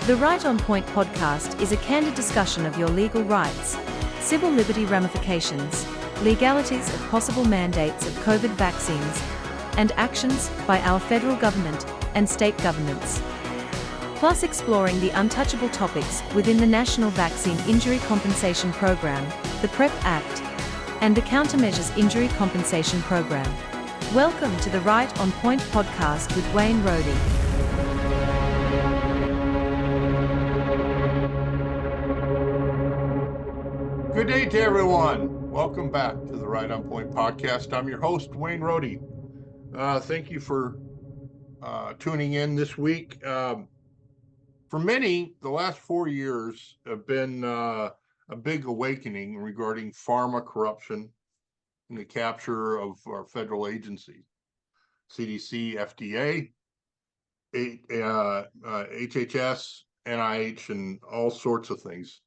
The Right on Point podcast is a candid discussion of your legal rights, civil liberty ramifications, legalities of possible mandates of COVID vaccines, and actions by our federal government and state governments. Plus exploring the untouchable topics within the National Vaccine Injury Compensation Program, the PrEP Act, and the Countermeasures Injury Compensation Program. Welcome to the Right on Point podcast with Wayne Rohde. Good day to everyone. Welcome back to the Right on Point podcast. I'm your host, Wayne Rohde. Thank you for tuning in this week. For many, the last 4 years have been a big awakening regarding pharma corruption and the capture of our federal agencies, CDC, FDA, HHS, NIH, and all sorts of things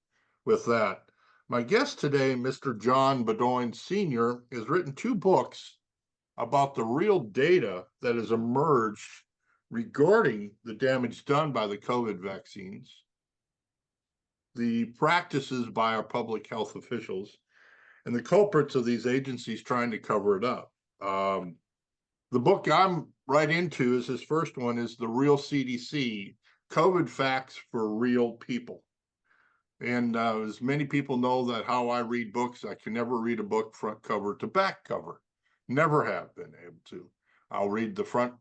with that. My guest today, Mr. John Beaudoin Sr., has written 2 books about the real data that has emerged regarding the damage done by the COVID vaccines, the practices by our public health officials, and the culprits of these agencies trying to cover it up. The book I'm right into is his first one, is The Real CDC, COVID Facts for Real People. And as many people know that how I read books, I can never read a book front cover to back cover. Never have been able to. I'll read the front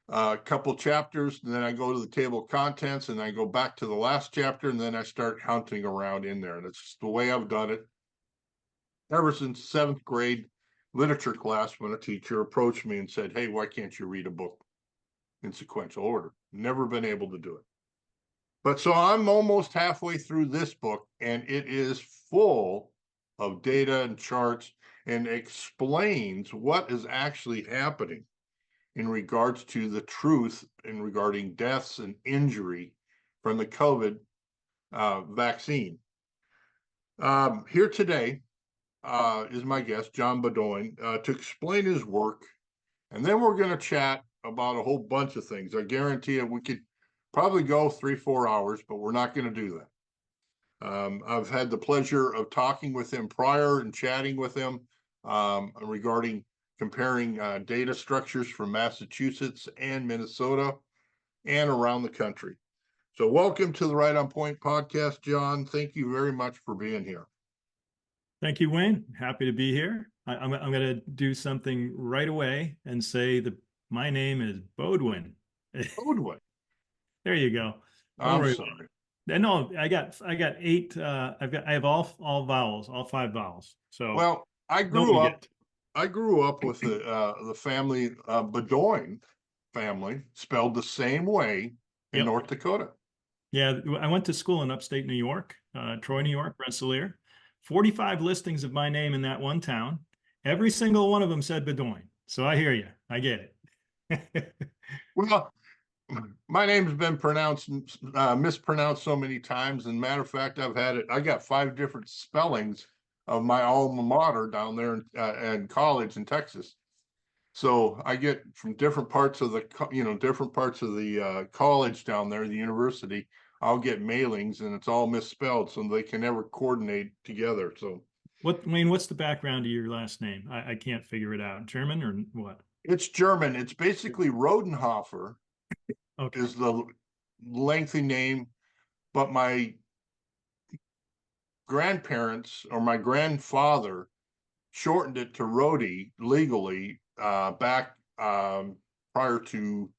couple chapters, and then I go to the table of contents, and I go back to the last chapter, and then I start hunting around in there. And it's just the way I've done it ever since 7th grade literature class, when a teacher approached me and said, "Hey, why can't you read a book in sequential order?" Never been able to do it. But so I'm almost halfway through this book, and it is full of data and charts and explains what is actually happening in regards to the truth in regarding deaths and injury from the COVID vaccine. Here today is my guest, John Beaudoin, to explain his work. And then we're going to chat about a whole bunch of things. I guarantee you we could probably go 3-4 hours, but we're not going to do that. I've had the pleasure of talking with him prior and chatting with him regarding comparing data structures from Massachusetts and Minnesota and around the country. So welcome to the Right on Point podcast, John. Thank you very much for being here. Thank you, Wayne. Happy to be here. I'm going to do something right away and say that my name is Beaudoin. Beaudoin. There you go. I'm sorry. No, I got 8. I have all vowels, all 5 vowels. So well, I grew up with the family Beaudoin family, spelled the same way in North Dakota. Yeah, I went to school in upstate New York, Troy, New York, Rensselaer. 45 listings of my name in that one town. Every single one of them said Beaudoin. So I hear you. I get it. Well, my name's been mispronounced so many times. And matter of fact, I got 5 different spellings of my alma mater down there in college in Texas. So I get from different parts of the college down there, the university. I'll get mailings, and it's all misspelled, so they can never coordinate together. So, Wayne, what's the background of your last name? I can't figure it out. German or what? It's German. It's basically Rodenhofer. Okay. Is the lengthy name, but my grandparents or my grandfather shortened it to Rohde legally back prior to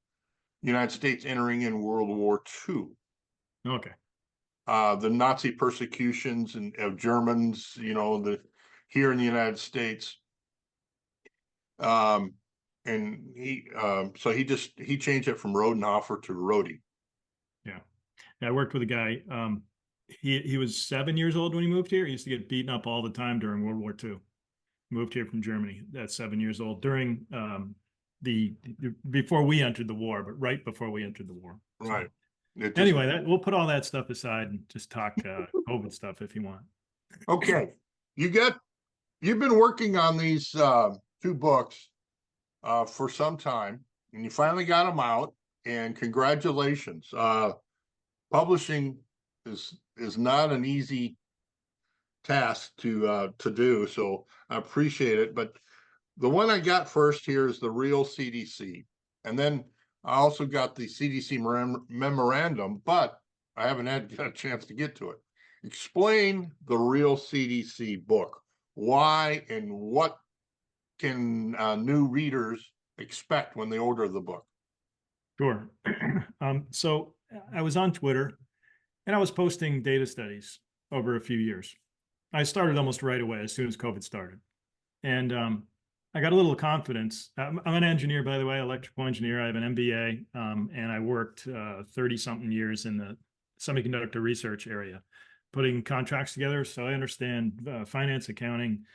United States entering in World War II. Okay. The Nazi persecutions of Germans, here in the United States. And he changed it from Rodenhofer to Rohde. Yeah. I worked with a guy. He was 7 years old when he moved here. He used to get beaten up all the time during World War II. Moved here from Germany at 7 years old during before we entered the war, but right before we entered the war. Right. Anyway, we'll put all that stuff aside and just talk COVID stuff if you want. Okay. You've been working on these 2 books for some time, and you finally got them out, and congratulations. publishing is not an easy task to do. So I appreciate it. But the one I got first here is the real CDC, and then I also got the CDC memorandum, but I haven't got a chance to get to it. Explain the real CDC book. Why and what can new readers expect when they order the book? Sure. So I was on Twitter and I was posting data studies over a few years. I started almost right away as soon as COVID started. And I got a little confidence. I'm an engineer, by the way, electrical engineer. I have an MBA, and I worked 30 something years in the semiconductor research area, putting contracts together. So I understand finance, accounting.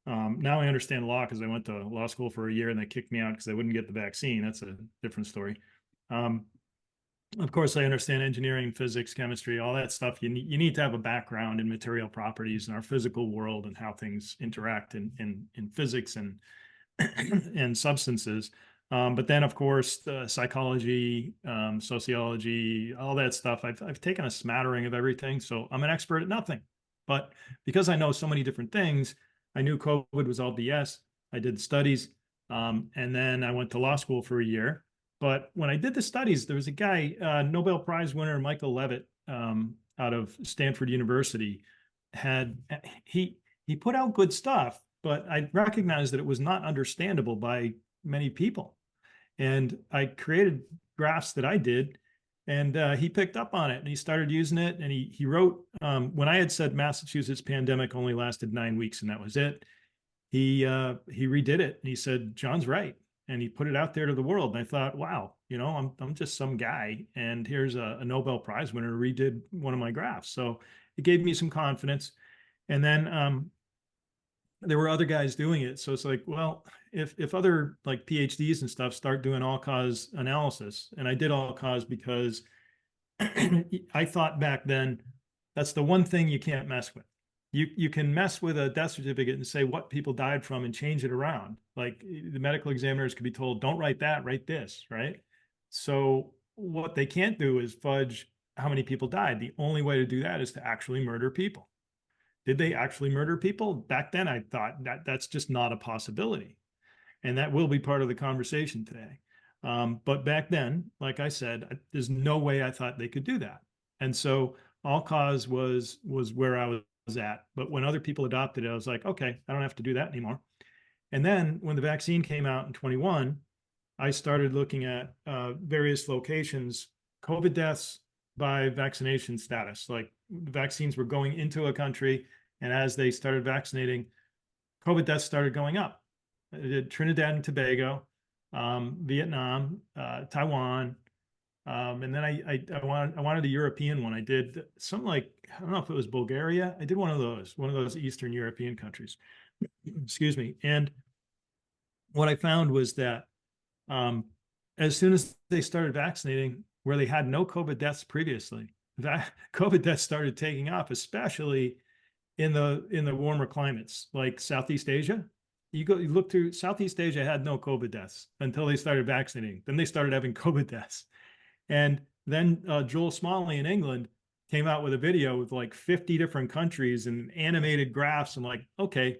Now I understand law because I went to law school for a year and they kicked me out because I wouldn't get the vaccine. That's a different story. Um, of course, I understand engineering, physics, chemistry, all that stuff. You need to have a background in material properties in our physical world and how things interact in physics and and substances. But then, of course, the psychology, sociology, all that stuff. I've taken a smattering of everything, so I'm an expert at nothing. But because I know so many different things, I knew COVID was all BS. I did studies, and then I went to law school for a year. But when I did the studies, there was a guy, Nobel Prize winner Michael Levitt, out of Stanford University, had he put out good stuff, but I recognized that it was not understandable by many people. And I created graphs that I did, and he picked up on it and he started using it. And he wrote, when I had said Massachusetts pandemic only lasted 9 weeks and that was it, he redid it and he said, John's right. And he put it out there to the world. And I thought, wow, I'm just some guy. And here's a Nobel Prize winner who redid one of my graphs. So it gave me some confidence. And then there were other guys doing it. So it's like, well, if other like PhDs and stuff start doing all cause analysis, and I did all cause because I thought back then that's the one thing you can't mess with. You can mess with a death certificate and say what people died from and change it around. Like the medical examiners could be told, don't write that, write this, right? So what they can't do is fudge how many people died. The only way to do that is to actually murder people. Did they actually murder people? Back then, I thought that's just not a possibility. And that will be part of the conversation today. But back then, like I said, there's no way I thought they could do that. And so all cause was where I was at. But when other people adopted it, I was like, okay, I don't have to do that anymore. And then when the vaccine came out in 21, I started looking at various locations, COVID deaths by vaccination status. Like vaccines were going into a country, and as they started vaccinating, COVID deaths started going up. I did Trinidad and Tobago, Vietnam, Taiwan, and then I wanted a European one. I did something like, I don't know if it was Bulgaria. I did one of those Eastern European countries. Excuse me. And what I found was that as soon as they started vaccinating, where they had no COVID deaths previously, that COVID deaths started taking off, especially in the warmer climates like Southeast Asia. You look through Southeast Asia had no COVID deaths until they started vaccinating. Then they started having COVID deaths. And then Joel Smalley in England came out with a video with like 50 different countries and animated graphs. I'm like, okay,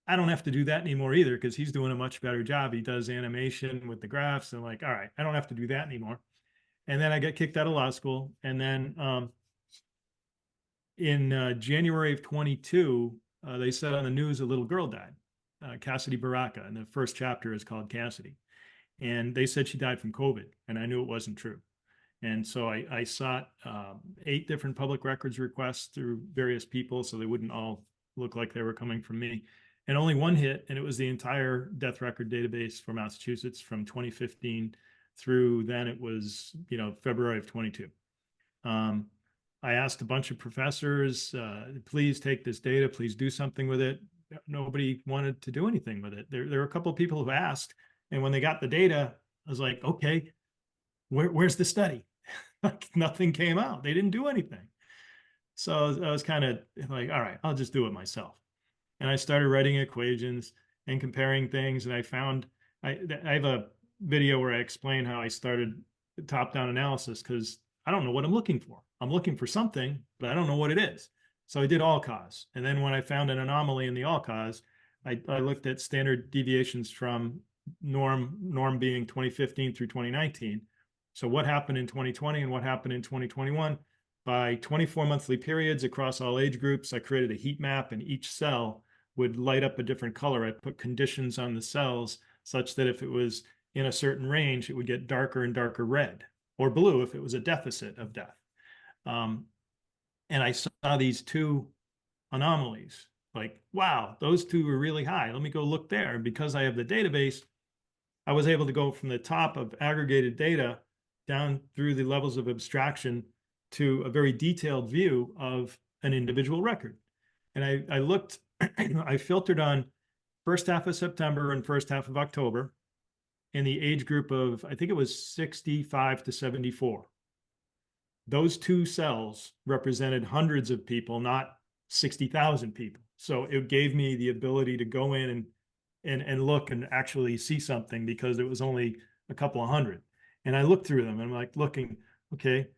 I don't have to do that anymore either because he's doing a much better job. He does animation with the graphs. And like, all right, I don't have to do that anymore. And then I got kicked out of law school. And then in January of 22, they said on the news a little girl died, Cassidy Baraka. And the first chapter is called Cassidy. And they said she died from COVID. And I knew it wasn't true. And so I sought 8 different public records requests through various people so they wouldn't all look like they were coming from me. And only one hit, and it was the entire death record database for Massachusetts from 2015 through then it was, February of 22. I asked a bunch of professors, please take this data, please do something with it. Nobody wanted to do anything with it. There were a couple of people who asked, and when they got the data, I was like, okay, where's the study? Like nothing came out. They didn't do anything. So I was kind of like, all right, I'll just do it myself. And I started writing equations and comparing things. And I found I have a video where I explain how I started top-down analysis because I don't know what I'm looking for. I'm looking for something, but I don't know what it is. So I did all cause. And then when I found an anomaly in the all cause, I looked at standard deviations from norm being 2015 through 2019. So what happened in 2020 and what happened in 2021? By 24 monthly periods across all age groups, I created a heat map, and each cell would light up a different color. I put conditions on the cells such that if it was in a certain range, it would get darker and darker red, or blue if it was a deficit of death. And I saw these two anomalies, like, wow, those two were really high. Let me go look there. And because I have the database, I was able to go from the top of aggregated data down through the levels of abstraction to a very detailed view of an individual record. And I looked, I filtered on first half of September and first half of October in the age group of, I think it was 65 to 74. Those two cells represented hundreds of people, not 60,000 people. So it gave me the ability to go in and look and actually see something, because it was only a couple of hundred. And I looked through them and I'm like looking, okay,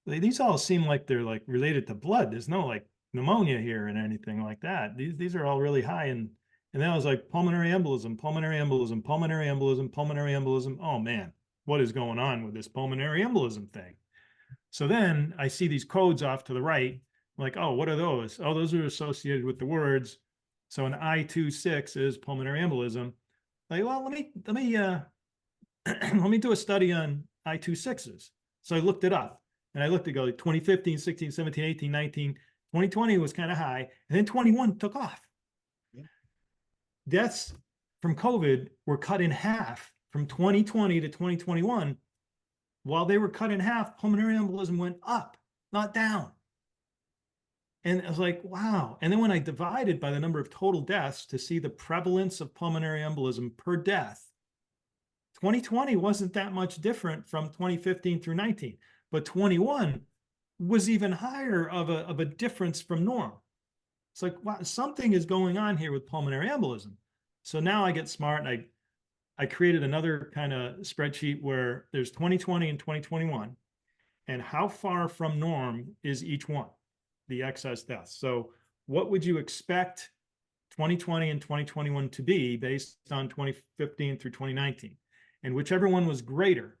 these all seem like they're like related to blood. There's no like pneumonia here and anything like that. These are all really high. And then I was like, pulmonary embolism, pulmonary embolism, pulmonary embolism, pulmonary embolism. Oh man, what is going on with this pulmonary embolism thing? So then I see these codes off to the right. I'm like, oh, what are those? Oh, those are associated with the words. So an I26 is pulmonary embolism. Like, well, let me let me do a study on I26s. So I looked it up, and I looked at go like 2015, 16, 17, 18, 19, 2020 was kind of high, and then 21 took off. Yeah. Deaths from COVID were cut in half from 2020 to 2021. While they were cut in half, pulmonary embolism went up, not down. And I was like, wow. And then when I divided by the number of total deaths to see the prevalence of pulmonary embolism per death, 2020 wasn't that much different from 2015 through 19, but 21 was even higher of a difference from norm. It's like, wow, something is going on here with pulmonary embolism. So now I get smart, and I created another kind of spreadsheet where there's 2020 and 2021, and how far from norm is each one, the excess deaths. So what would you expect 2020 and 2021 to be based on 2015 through 2019? And whichever one was greater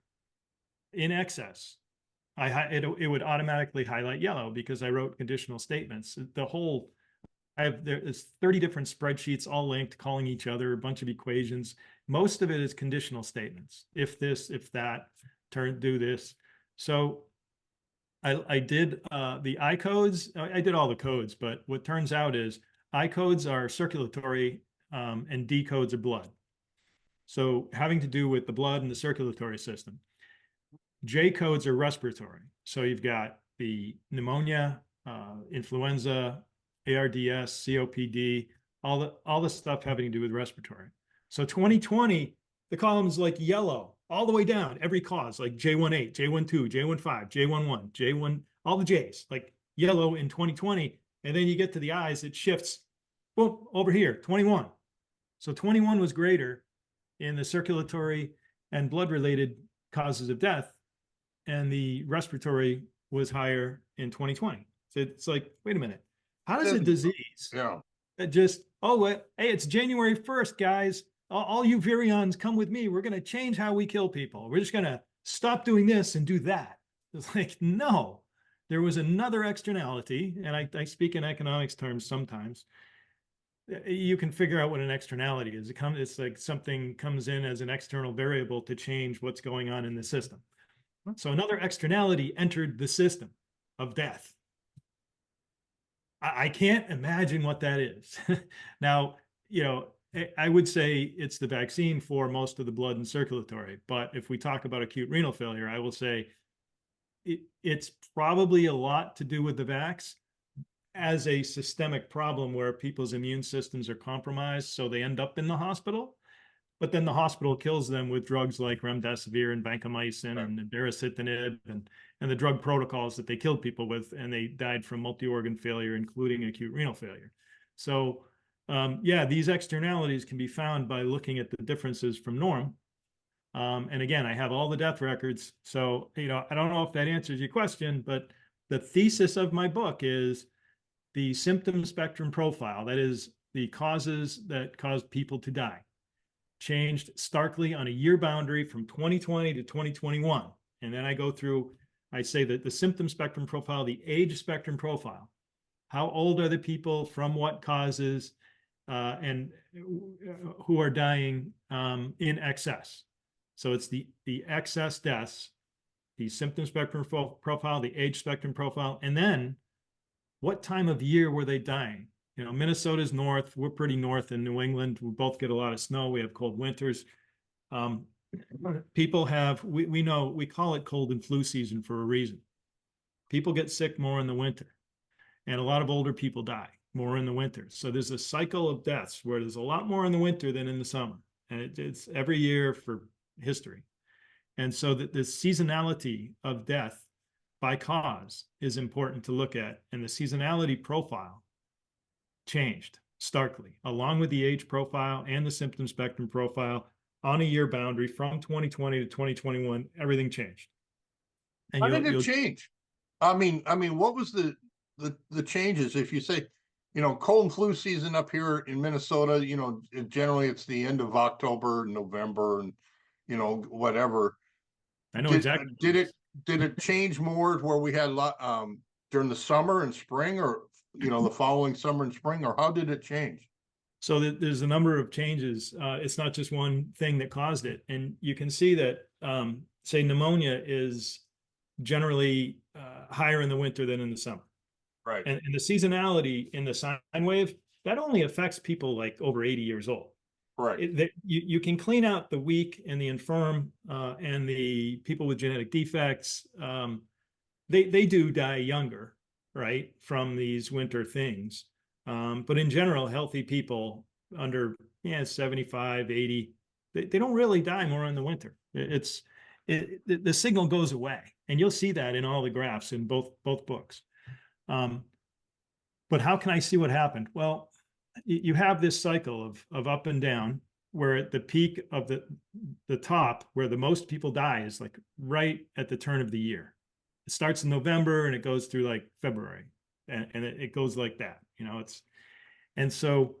in excess, it would automatically highlight yellow, because I wrote conditional statements. There's 30 different spreadsheets, all linked, calling each other, a bunch of equations. Most of it is conditional statements. If this, if that, do this. So I did the I codes. I did all the codes, but what turns out is I codes are circulatory, and D codes are blood. So having to do with the blood and the circulatory system. J codes are respiratory. So you've got the pneumonia, influenza, ARDS, COPD, all the stuff having to do with respiratory. So 2020, the column is like yellow all the way down, every cause, like J18, J12, J15, J11, J1, all the J's, like yellow in 2020. And then you get to the I's, it shifts, boom, over here, 21. So 21 was greater in the circulatory and blood-related causes of death, and the respiratory was higher in 2020. So it's like, wait a minute, how does a disease that just, oh, hey, it's January 1st, guys, all you virions, come with me. We're going to change how we kill people. We're just going to stop doing this and do that. It's like, no, there was another externality, and I speak in economics terms sometimes. You can figure out what an externality is. It's like something comes in as an external variable to change what's going on in the system. So another externality entered the system of death. I can't imagine what that is. Now, I would say it's the vaccine for most of the blood and circulatory. But if we talk about acute renal failure, I will say it's probably a lot to do with the vax as a systemic problem where people's immune systems are compromised, so they end up in the hospital. But then the hospital kills them with drugs like remdesivir and vancomycin and baricitinib and the drug protocols that they killed people with, and they died from multi-organ failure, including acute renal failure. So these externalities can be found by looking at the differences from norm. And again, I have all the death records. So, I don't know if that answers your question, but the thesis of my book is the symptom spectrum profile, that is, the causes that cause people to die, changed starkly on a year boundary from 2020 to 2021. And then I go through, I say that the symptom spectrum profile, the age spectrum profile, how old are the people, from what causes, and who are dying in excess. So it's the excess deaths, the symptom spectrum profile, the age spectrum profile, and then what time of year were they dying? Minnesota's north. We're pretty north in New England. We both get a lot of snow. We have cold winters. People have, we know, we call it cold and flu season for a reason. People get sick more in the winter, and a lot of older people die more in the winter. So there's a cycle of deaths where there's a lot more in the winter than in the summer. And it's every year for history. And so the seasonality of death by cause is important to look at. And the seasonality profile changed starkly, along with the age profile and the symptom spectrum profile on a year boundary from 2020 to 2021. Everything changed. And how did it change? I mean, what was the changes? If you say, cold and flu season up here in Minnesota, generally it's the end of October, November, and whatever. I know exactly. Did it change more where we had a lot during the summer and spring, or the following summer and spring, or how did it change? So there's a number of changes. It's not just one thing that caused it, and you can see that say pneumonia is generally higher in the winter than in the summer. Right. And the seasonality in the sine wave, that only affects people like over 80 years old. Right. You can clean out the weak and the infirm and the people with genetic defects. They do die younger, right, from these winter things. But in general, healthy people under 75, 80, they don't really die more in the winter. The signal goes away, and you'll see that in all the graphs in both books. But how can I see what happened? Well, you have this cycle of up and down, where at the peak of the top, where the most people die, is like right at the turn of the year. It starts in November and it goes through like February, and it goes like that. And so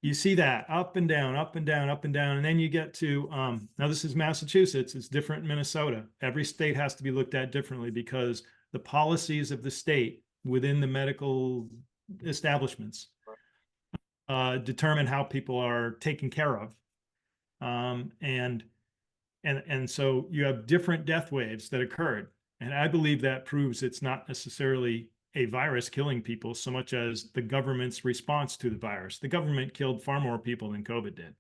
you see that up and down, up and down, up and down, and then you get to now this is Massachusetts. It's different in Minnesota. Every state has to be looked at differently because the policies of the state within the medical establishments determine how people are taken care of, and so you have different death waves that occurred, and I believe that proves it's not necessarily a virus killing people so much as the government's response to the virus. The government killed far more people than COVID did.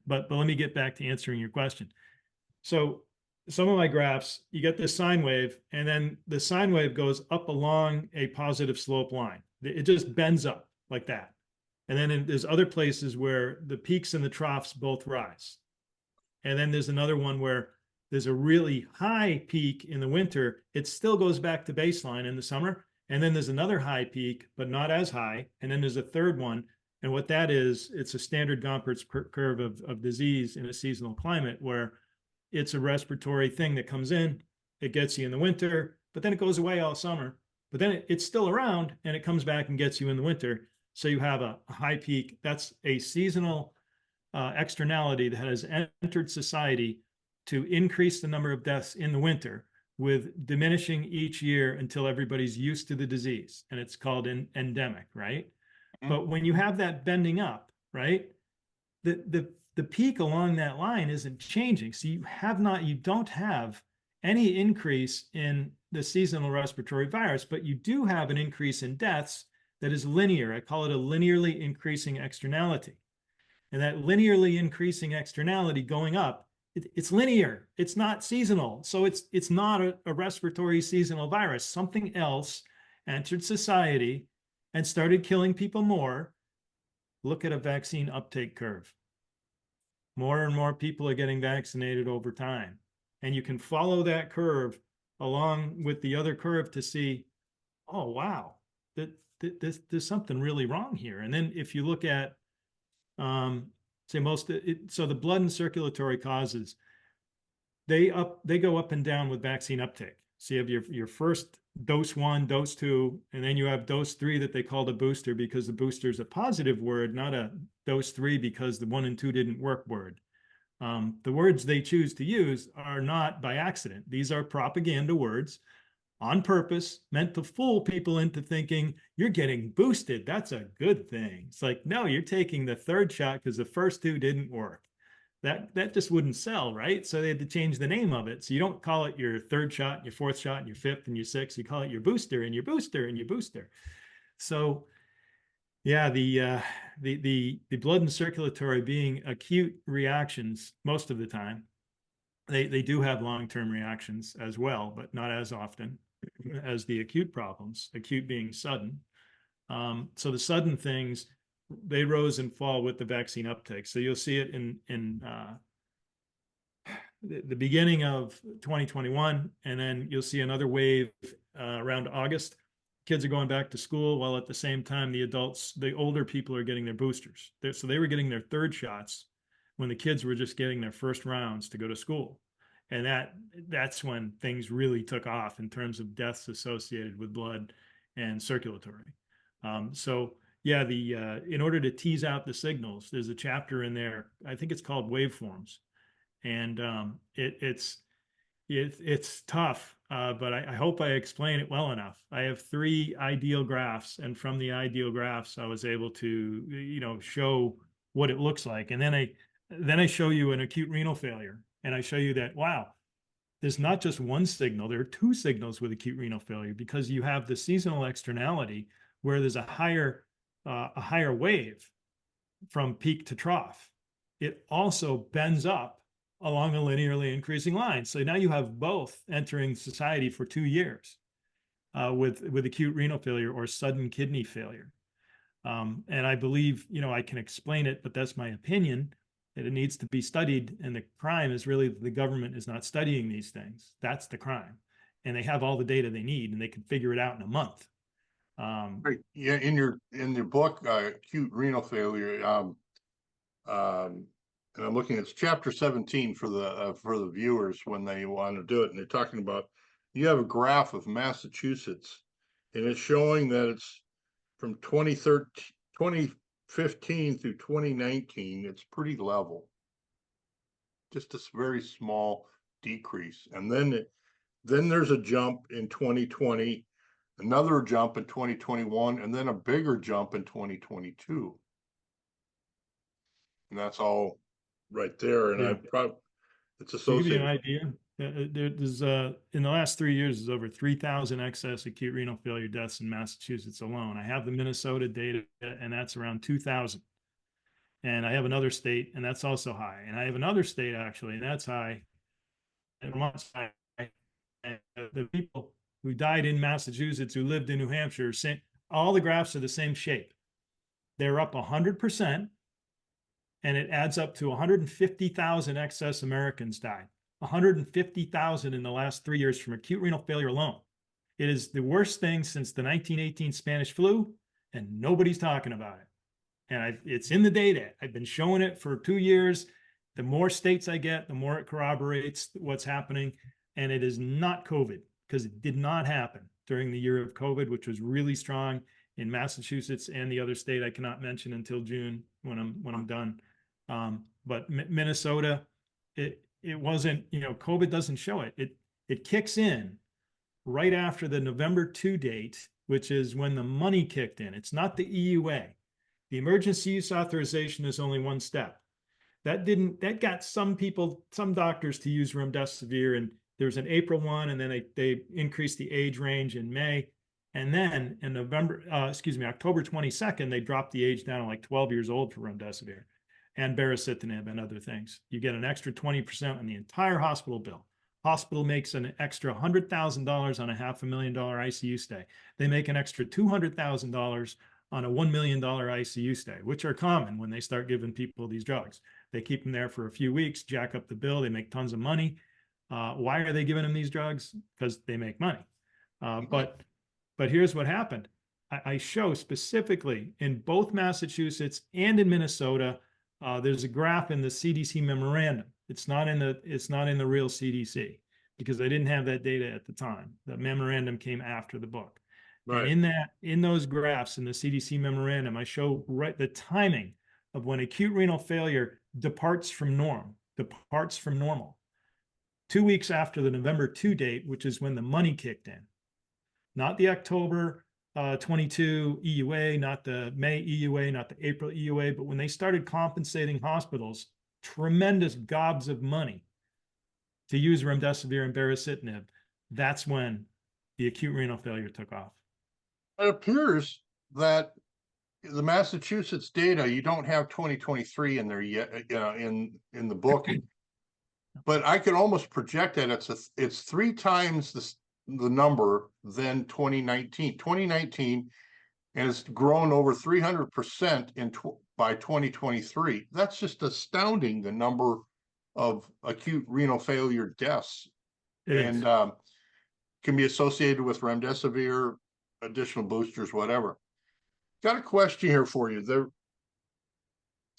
But let me get back to answering your question. So some of my graphs, you get this sine wave, and then the sine wave goes up along a positive slope line. It just bends up like that. And then there's other places where the peaks and the troughs both rise. And then there's another one where there's a really high peak in the winter. It still goes back to baseline in the summer. And then there's another high peak, but not as high. And then there's a third one. And what that is, it's a standard Gompertz curve of disease in a seasonal climate, where it's a respiratory thing that comes in, it gets you in the winter, but then it goes away all summer. But then it's still around and it comes back and gets you in the winter. So you have a high peak. That's a seasonal externality that has entered society to increase the number of deaths in the winter, with diminishing each year until everybody's used to the disease. And it's called an endemic, right? Mm-hmm. But when you have that bending up, right, the peak along that line isn't changing. So you don't have any increase in the seasonal respiratory virus, but you do have an increase in deaths that is linear. I call it a linearly increasing externality. And that linearly increasing externality going up, it's linear. It's not seasonal. So it's not a respiratory seasonal virus. Something else entered society and started killing people more. Look at a vaccine uptake curve. More and more people are getting vaccinated over time. And you can follow that curve along with the other curve to see, oh, wow, there's something really wrong here. And then if you look at, so the blood and circulatory causes, they go up and down with vaccine uptake. So you have your first dose 1, dose 2, and then you have dose 3 that they call the booster, because the booster is a positive word, not a dose 3 because the 1 and 2 didn't work word. The words they choose to use are not by accident. These are propaganda words on purpose, meant to fool people into thinking you're getting boosted. That's a good thing. It's like, no, you're taking the third shot because the first 2 didn't work. That just wouldn't sell, right? So they had to change the name of it. So you don't call it your third shot, your fourth shot, and your fifth, and your sixth. You call it your booster and your booster and your booster. So yeah, the blood and circulatory being acute reactions most of the time. They do have long-term reactions as well, but not as often as the acute problems, acute being sudden. So the sudden things, they rose and fall with the vaccine uptake. So you'll see it in the beginning of 2021, and then you'll see another wave around August. Kids are going back to school, while at the same time, the adults, the older people are getting their boosters. So they were getting their third shots when the kids were just getting their first rounds to go to school. And that's when things really took off in terms of deaths associated with blood and circulatory. So yeah, in order to tease out the signals, there's a chapter in there, I think it's called waveforms. And it's tough, but I hope I explain it well enough. I have 3 ideal graphs, and from the ideal graphs, I was able to, show what it looks like. And then I show you an acute renal failure, and I show you that, wow, there's not just one signal, there are 2 signals with acute renal failure, because you have the seasonal externality where there's a higher wave from peak to trough. It also bends up along a linearly increasing line. So now you have both entering society for 2 years with acute renal failure or sudden kidney failure. And I believe, I can explain it, but that's my opinion, that it needs to be studied. And the crime is really that the government is not studying these things. That's the crime. And they have all the data they need, and they can figure it out in a month. Right. Yeah, in your book, acute renal failure, and I'm looking at chapter 17 for the viewers when they want to do it, and they're talking about, you have a graph of Massachusetts, and it's showing that it's from 2015 through 2019, it's pretty level, just a very small decrease, and then there's a jump in 2020, another jump in 2021, and then a bigger jump in 2022. And that's all right there. And Yeah. it's To give you an associated. idea, there's in the last 3 years, there's over 3,000 excess acute renal failure deaths in Massachusetts alone. I have the Minnesota data, and that's around 2,000. And I have another state, and that's also high. And I have another state, actually, and that's high. And Vermont's high. And the people who died in Massachusetts who lived in New Hampshire, all the graphs are the same shape. They're up 100%, and it adds up to 150,000 excess Americans died. 150,000 in the last 3 years from acute renal failure alone. It is the worst thing since the 1918 Spanish flu, and nobody's talking about it. And it's in the data. I've been showing it for 2 years. The more states I get, the more it corroborates what's happening. And it is not COVID, because it did not happen during the year of COVID, which was really strong in Massachusetts and the other state I cannot mention until June when I'm done. But Minnesota, it wasn't, COVID doesn't show it. It kicks in right after the November 2 date, which is when the money kicked in. It's not the EUA. The emergency use authorization is only one step. That got some people, some doctors to use remdesivir, and there was an April 1, and then they increased the age range in May. And then in October 22nd, they dropped the age down to like 12 years old for remdesivir and baricitinib and other things. You get an extra 20% on the entire hospital bill. Hospital makes an extra $100,000 on a $500,000 ICU stay. They make an extra $200,000 on a $1 million ICU stay, which are common when they start giving people these drugs. They keep them there for a few weeks, jack up the bill, they make tons of money. Why are they giving them these drugs? Because they make money. But here's what happened. I show specifically in both Massachusetts and in Minnesota, There's a graph in the CDC memorandum. It's not in the real CDC because I didn't have that data at the time. The memorandum came after the book. Right. And in those graphs in the CDC memorandum, I show right the timing of when acute renal failure departs from normal. 2 weeks after the November 2 date, which is when the money kicked in. Not the October 22 EUA, not the May EUA, not the April EUA, but when they started compensating hospitals tremendous gobs of money to use remdesivir and baricitinib, that's when the acute renal failure took off. It appears that the Massachusetts data, you don't have 2023 in there yet, in the book, but I could almost project that it's 3 times the number than 2019. 2019, and it's grown over 300% by 2023. That's just astounding, the number of acute renal failure deaths, and can be associated with remdesivir, additional boosters, whatever. Got a question here for you.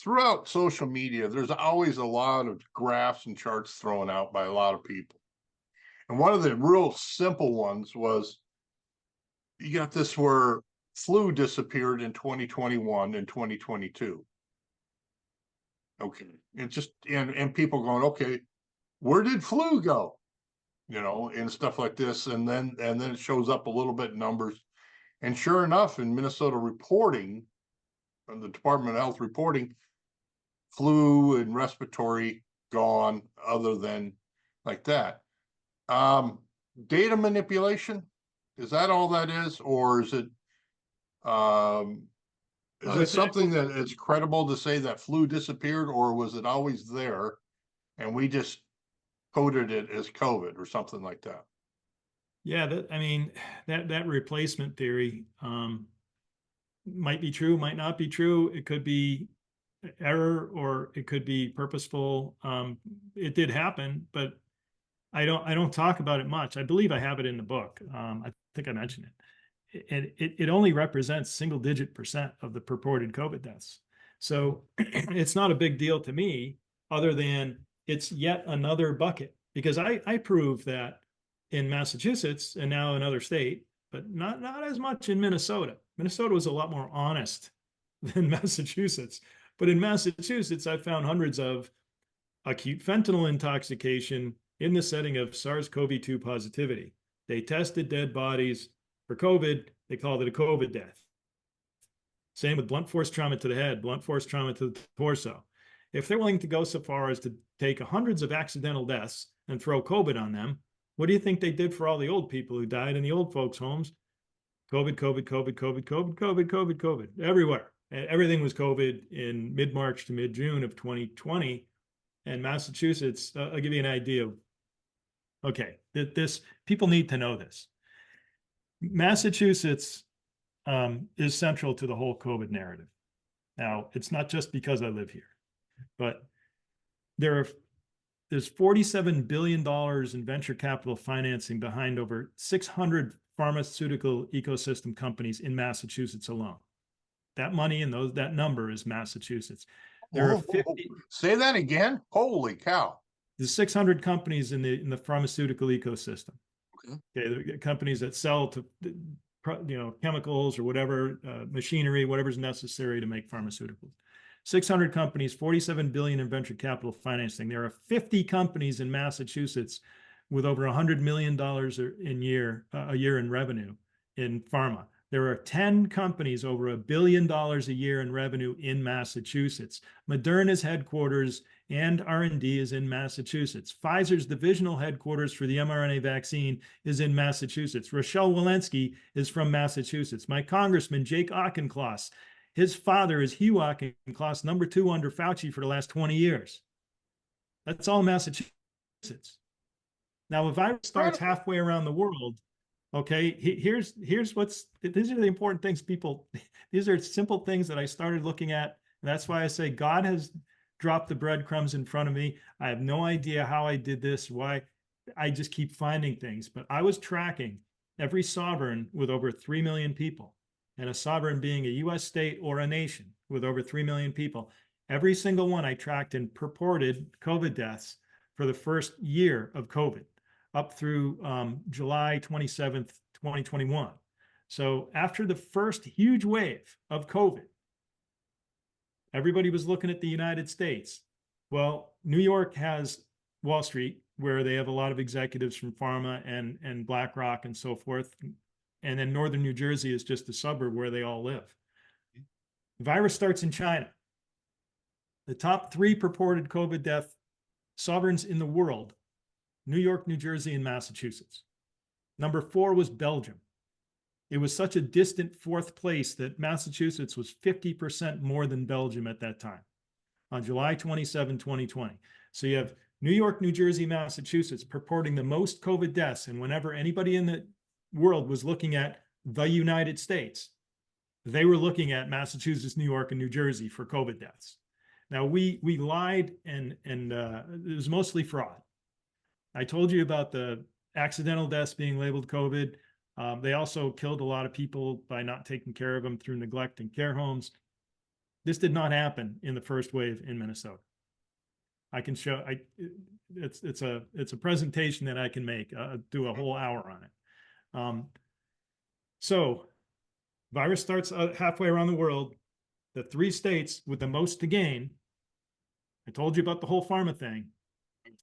Throughout social media, there's always a lot of graphs and charts thrown out by a lot of people. And one of the real simple ones was, you got this where flu disappeared in 2021 and 2022. Okay. And just, and people going, okay, where did flu go? And stuff like this. And then it shows up a little bit in numbers. And sure enough, in Minnesota reporting, from the Department of Health reporting, flu and respiratory gone, other than like that. Data manipulation, is that all that is? Or is it something that it's credible to say that flu disappeared, or was it always there and we just coded it as COVID or something like that? Yeah, that replacement theory might be true, might not be true. It could be error, or it could be purposeful. It did happen, but I don't talk about it much. I believe I have it in the book. I think I mentioned it. And it only represents single-digit % of the purported COVID deaths. So it's not a big deal to me, other than it's yet another bucket, because I prove that in Massachusetts and now another state, but not as much in Minnesota. Minnesota was a lot more honest than Massachusetts. But in Massachusetts, I found hundreds of acute fentanyl intoxication in the setting of SARS-CoV-2 positivity. They tested dead bodies for COVID. They called it a COVID death. Same with blunt force trauma to the head, blunt force trauma to the torso. If they're willing to go so far as to take hundreds of accidental deaths and throw COVID on them, what do you think they did for all the old people who died in the old folks' homes? COVID, COVID, COVID, COVID, COVID, COVID, COVID, COVID, everywhere. And everything was COVID in mid-March to mid-June of 2020. And Massachusetts, I'll give you an idea of, okay, this, people need to know this. Massachusetts is central to the whole COVID narrative. Now, it's not just because I live here, but there's $47 billion in venture capital financing behind over 600 pharmaceutical ecosystem companies in Massachusetts alone. That money and that number is Massachusetts. There are 50. Say that again. Holy cow! There's 600 companies in the pharmaceutical ecosystem. Okay, the companies that sell to chemicals or whatever, machinery, whatever's necessary to make pharmaceuticals. 600 companies, 47 billion in venture capital financing. There are 50 companies in Massachusetts with over $100 million a year in revenue in pharma. There are 10 companies over $1 billion a year in revenue in Massachusetts. Moderna's headquarters and R&D is in Massachusetts. Pfizer's divisional headquarters for the mRNA vaccine is in Massachusetts. Rochelle Walensky is from Massachusetts. My congressman, Jake Auchincloss, his father is Hugh Auchincloss, #2 under Fauci for the last 20 years. That's all Massachusetts. Now, if I starts halfway around the world, okay, these are the important things, people. These are simple things that I started looking at. And that's why I say God has dropped the breadcrumbs in front of me. I have no idea how I did this, why. I just keep finding things. But I was tracking every sovereign with over 3 million people, and a sovereign being a U.S. state or a nation with over 3 million people. Every single one I tracked in purported COVID deaths for the first year of COVID, up through July 27th, 2021. So after the first huge wave of COVID, everybody was looking at the United States. Well, New York has Wall Street, where they have a lot of executives from pharma and BlackRock and so forth. And then northern New Jersey is just a suburb where they all live. The virus starts in China. The top 3 purported COVID death sovereigns in the world: New York, New Jersey, and Massachusetts. Number 4 was Belgium. It was such a distant 4th place that Massachusetts was 50% more than Belgium at that time, on July 27, 2020. So you have New York, New Jersey, Massachusetts purporting the most COVID deaths. And whenever anybody in the world was looking at the United States, they were looking at Massachusetts, New York, and New Jersey for COVID deaths. Now we lied, and it was mostly fraud. I told you about the accidental deaths being labeled COVID. They also killed a lot of people by not taking care of them through neglect in care homes. This did not happen in the first wave in Minnesota. I can show. It's a presentation that I can make. Do a whole hour on it. So, virus starts halfway around the world. The 3 states with the most to gain. I told you about the whole pharma thing.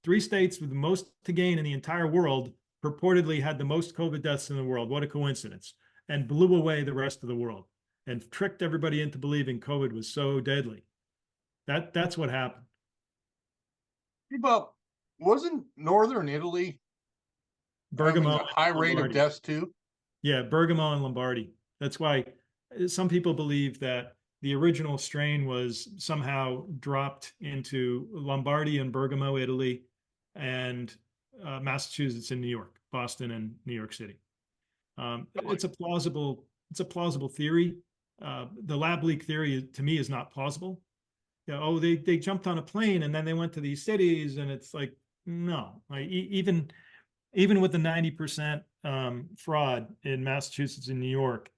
3 states with the most to gain in the entire world purportedly had the most COVID deaths in the world. What a coincidence. And blew away the rest of the world and tricked everybody into believing COVID was so deadly. That's what happened. But wasn't Northern Italy having Bergamo, a high rate of deaths too? Yeah, Bergamo and Lombardy. That's why some people believe that the original strain was somehow dropped into Lombardy and Bergamo, Italy, and Massachusetts and New York, Boston and New York City. It's a plausible theory. The lab leak theory to me is not plausible. You know, they jumped on a plane and then they went to these cities, and it's like, no. Even with the 90% fraud in Massachusetts and New York,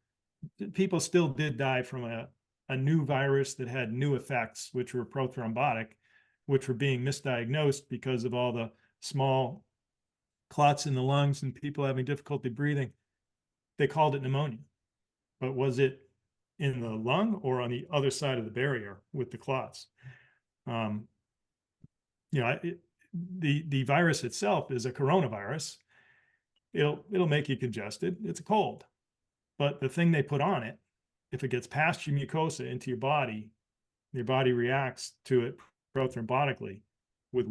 people still did die from a new virus that had new effects, which were prothrombotic, which were being misdiagnosed because of all the small clots in the lungs and people having difficulty breathing. They called it pneumonia. But was it in the lung or on the other side of the barrier with the clots? The virus itself is a coronavirus. It'll make you congested. It's a cold. But the thing they put on it, if it gets past your mucosa into your body reacts to it prothrombotically with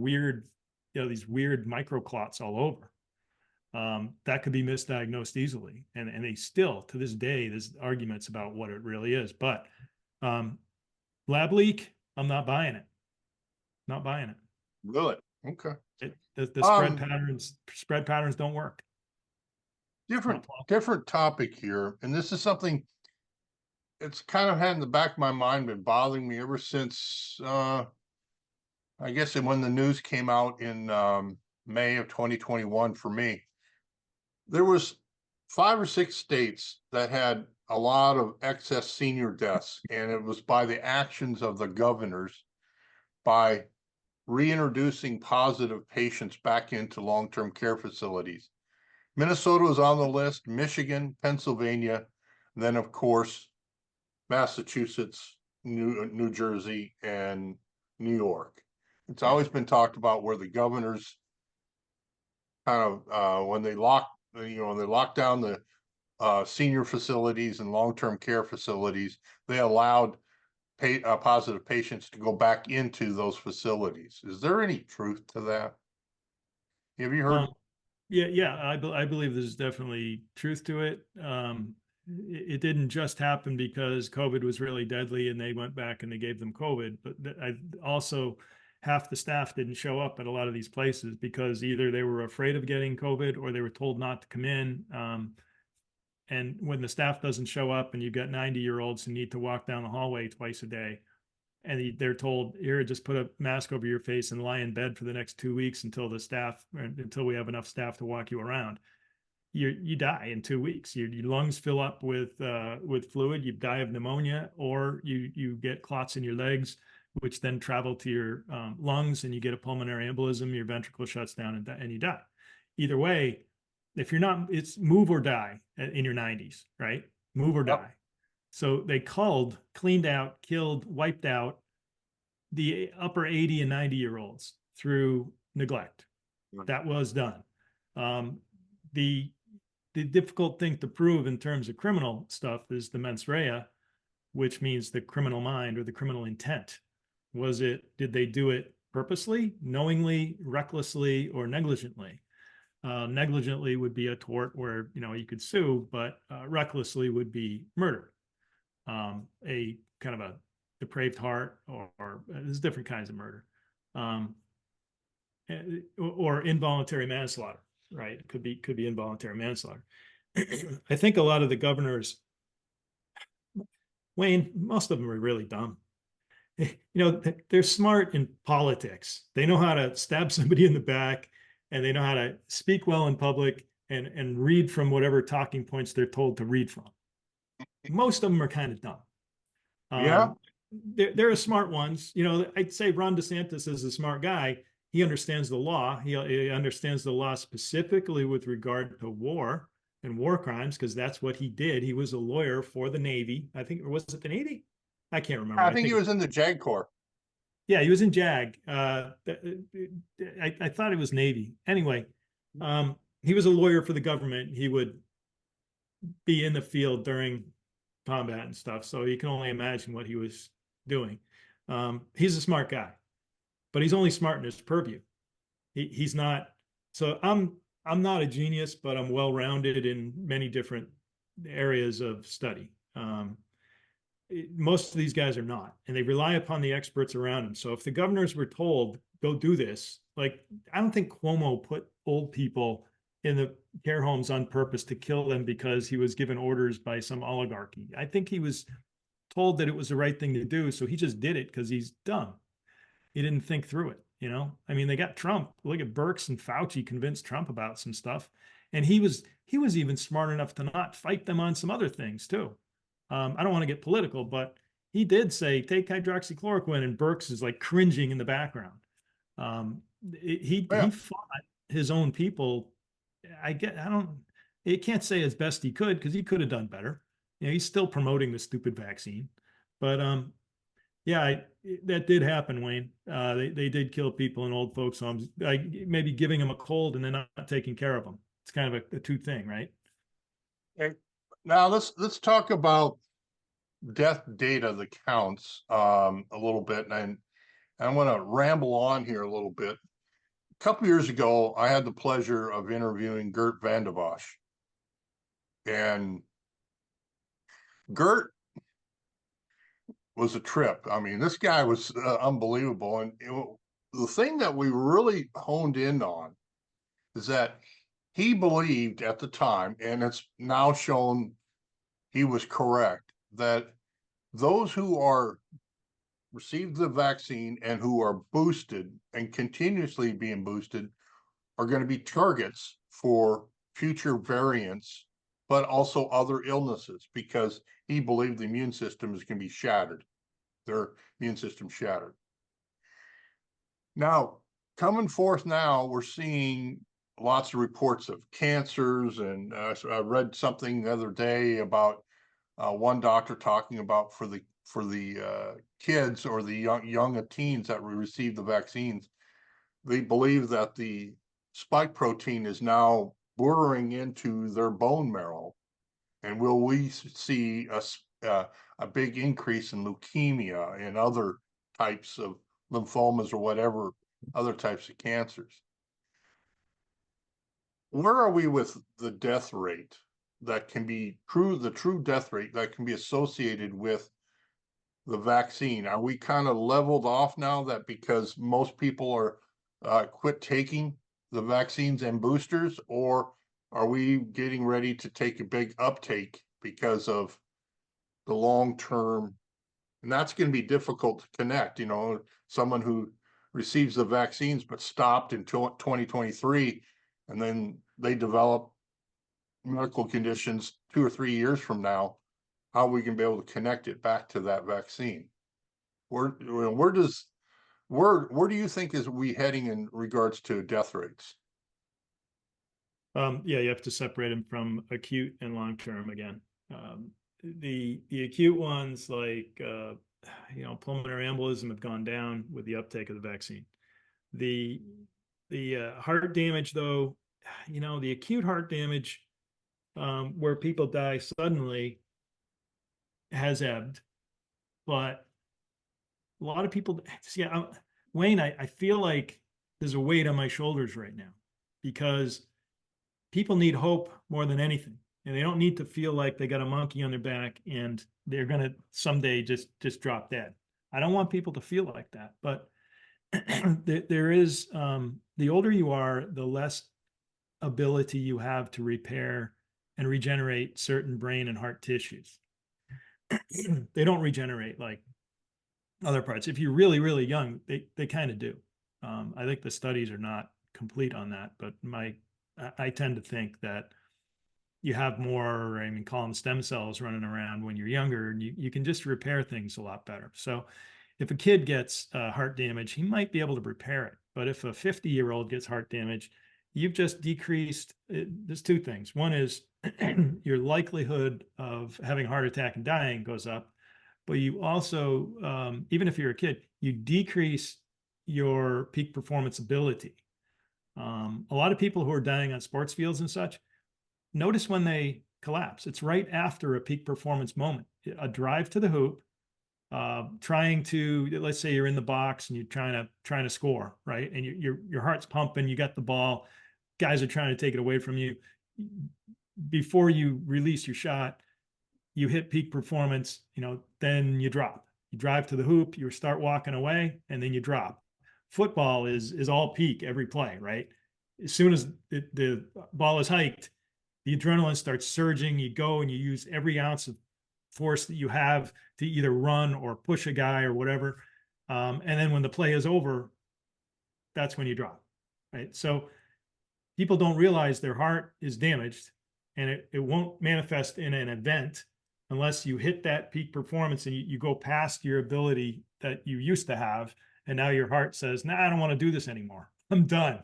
these weird microclots all over. That could be misdiagnosed easily. And they still, to this day, there's arguments about what it really is. But lab leak, I'm not buying it. Not buying it. Really? Okay. The spread patterns don't work. Different topic here. And this is something it's kind of had in the back of my mind, been bothering me ever since I guess when the news came out in May of 2021 for me. There was 5 or 6 states that had a lot of excess senior deaths, and it was by the actions of the governors by reintroducing positive patients back into long-term care facilities. Minnesota was on the list, Michigan, Pennsylvania, then of course Massachusetts, New Jersey, and New York. It's always been talked about where the governors kind of when they lock down the senior facilities and long-term care facilities, they allowed positive patients to go back into those facilities. Is there any truth to that? Have you heard? Yeah, I believe there's definitely truth to it. It didn't just happen because COVID was really deadly and they went back and they gave them COVID, but also half the staff didn't show up at a lot of these places because either they were afraid of getting COVID or they were told not to come in. And when the staff doesn't show up and you've got 90-year-olds who need to walk down the hallway twice a day, and they're told, here, just put a mask over your face and lie in bed for the next 2 weeks until we have enough staff to walk you around, you die in 2 weeks. Your lungs fill up with fluid, you die of pneumonia, or you get clots in your legs, which then travel to your lungs, and you get a pulmonary embolism, your ventricle shuts down, and you die. Either way, if you're not, it's move or die in your 90s, right? Move or die. So they cleaned out, killed, wiped out the upper 80 and 90-year-olds through neglect. That was done. The difficult thing to prove in terms of criminal stuff is the mens rea, which means the criminal mind or the criminal intent. Did they do it purposely, knowingly, recklessly, or negligently? Negligently would be a tort where, you could sue, but recklessly would be murder. A kind of a depraved heart, or there's different kinds of murder, or involuntary manslaughter, right? It could be involuntary manslaughter. I think a lot of the governors, Wayne, most of them are really dumb. They're smart in politics. They know how to stab somebody in the back, and they know how to speak well in public and read from whatever talking points they're told to read from. Most of them are kind of dumb. Yeah. There are smart ones. I'd say Ron DeSantis is a smart guy. He understands the law. He understands the law specifically with regard to war and war crimes, because that's what he did. He was a lawyer for the Navy. I think, or was it the Navy? I can't remember. I think he was in the JAG Corps. Yeah, he was in JAG. I thought it was Navy. Anyway, he was a lawyer for the government. He would be in the field during combat and stuff, so you can only imagine what he was doing. He's a smart guy, but he's only smart in his purview. He's not. So I'm not a genius, but I'm well-rounded in many different areas of study. Most of these guys are not, and they rely upon the experts around them. So if the governors were told, go do this, like, I don't think Cuomo put old people in the care homes on purpose to kill them because he was given orders by some oligarchy. I think he was told that it was the right thing to do, so he just did it because he's dumb. He didn't think through it, I mean, they got Trump. Look at Birx and Fauci convinced Trump about some stuff, and he was even smart enough to not fight them on some other things too. I don't want to get political, but he did say, take hydroxychloroquine, and Birx is like cringing in the background. He fought his own people. It can't say as best he could, because he could have done better. He's still promoting the stupid vaccine, but yeah, that did happen, Wayne. They did kill people in old folks' homes, maybe giving them a cold and then not taking care of them. It's kind of a two thing, right? Okay. Now let's talk about death data, the counts, a little bit, and I want to ramble on here a little bit. A couple years ago, I had the pleasure of interviewing Gert Van de Bosch, and Gert was a trip. I mean, this guy was unbelievable, and the thing that we really honed in on is that he believed at the time, and it's now shown he was correct, that those who are received the vaccine and who are boosted and continuously being boosted are going to be targets for future variants, but also other illnesses, because he believed the immune system is going to be shattered, their immune system shattered. Now, coming forth now, we're seeing lots of reports of cancers, and I read something the other day about one doctor talking about for the kids or the young teens that receive the vaccines, they believe that the spike protein is now burrowing into their bone marrow, and will we see a big increase in leukemia and other types of lymphomas or whatever other types of cancers? Where are we with the death rate that can be true, the true death rate that can be associated with the vaccine? Are we kind of leveled off now, that because most people are quit taking the vaccines and boosters, or are we getting ready to take a big uptake because of the long term? And that's going to be difficult to connect. Someone who receives the vaccines but stopped until 2023, and then they develop medical conditions 2 or 3 years from now, how we can be able to connect it back to that vaccine. Where does where do you think is we heading in regards to death rates? Yeah, you have to separate them from acute and long term again. The acute ones like pulmonary embolism have gone down with the uptake of the vaccine. The heart damage though, the acute heart damage where people die suddenly has ebbed, but a lot of people see. Wayne, I feel like there's a weight on my shoulders right now because people need hope more than anything, and they don't need to feel like they got a monkey on their back and they're going to someday just drop dead. I don't want people to feel like that, but there is the older you are, the less ability you have to repair and regenerate certain brain and heart tissues. They don't regenerate like other parts. If you're really, really young, they kind of do. I think the studies are not complete on that, but I tend to think that you have more, call them stem cells running around when you're younger, and you can just repair things a lot better. So if a kid gets heart damage, he might be able to repair it. But if a 50-year-old gets heart damage, you've just decreased. There's two things. One is your likelihood of having a heart attack and dying goes up, but you also, even if you're a kid, you decrease your peak performance ability. A lot of people who are dying on sports fields and such, notice when they collapse. It's right after a peak performance moment, a drive to the hoop, trying to, let's say you're in the box and you're trying to score, right? And your heart's pumping, you got the ball, guys are trying to take it away from you. Before you release your shot, you hit peak performance, then you drop. You drive to the hoop, you start walking away, and then you drop. Football is all peak every play, right? As soon as the ball is hiked, the adrenaline starts surging. You go and you use every ounce of force that you have to either run or push a guy or whatever. And then when the play is over, that's when you drop, right? So people don't realize their heart is damaged, and it won't manifest in an event unless you hit that peak performance and you go past your ability that you used to have. And now your heart says, nah, I don't want to do this anymore. I'm done.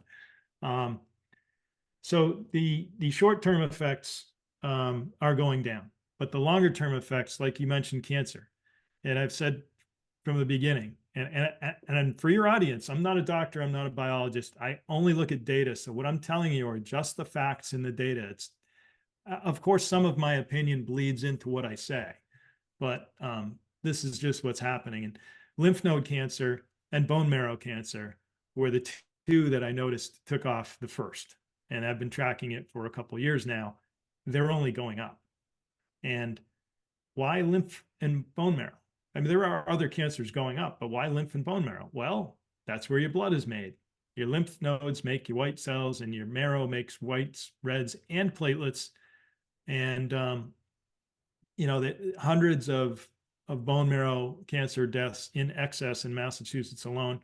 So the short-term effects are going down, but the longer-term effects, like you mentioned, cancer. And I've said from the beginning, and for your audience, I'm not a doctor, I'm not a biologist. I only look at data. So what I'm telling you are just the facts in the data. It's, of course, some of my opinion bleeds into what I say, but this is just what's happening. And lymph node cancer and bone marrow cancer were the two that I noticed took off the first. And I've been tracking it for a couple of years now. They're only going up. And why lymph and bone marrow? There are other cancers going up, but why lymph and bone marrow? Well, that's where your blood is made. Your lymph nodes make your white cells, and your marrow makes whites, reds, and platelets. And hundreds of bone marrow cancer deaths in excess in Massachusetts alone,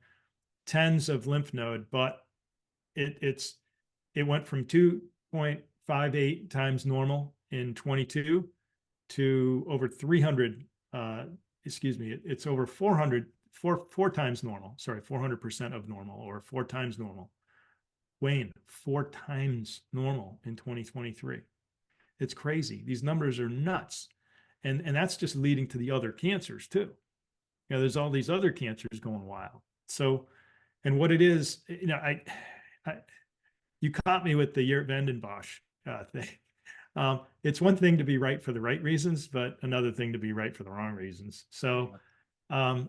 tens of lymph node, but it went from 2.58 times normal in 22 to over 300. It's over 400, four times normal. Sorry, 400% of normal, or 4 times normal. Wayne, 4 times normal in 2023. It's crazy. These numbers are nuts. And that's just leading to the other cancers too. There's all these other cancers going wild. So, and what it is, you caught me with the Geert Vanden Bosch thing. It's one thing to be right for the right reasons, but another thing to be right for the wrong reasons. So, I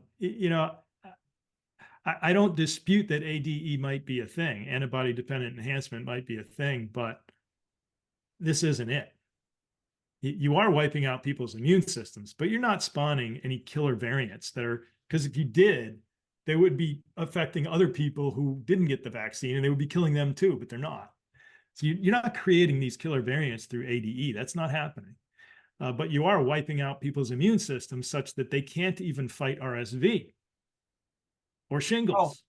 don't dispute that ADE might be a thing. Antibody-dependent enhancement might be a thing, but this isn't it. You are wiping out people's immune systems, but you're not spawning any killer variants because if you did, they would be affecting other people who didn't get the vaccine, and they would be killing them too, but they're not. So you're not creating these killer variants through ADE. That's not happening. But you are wiping out people's immune systems such that they can't even fight RSV or shingles.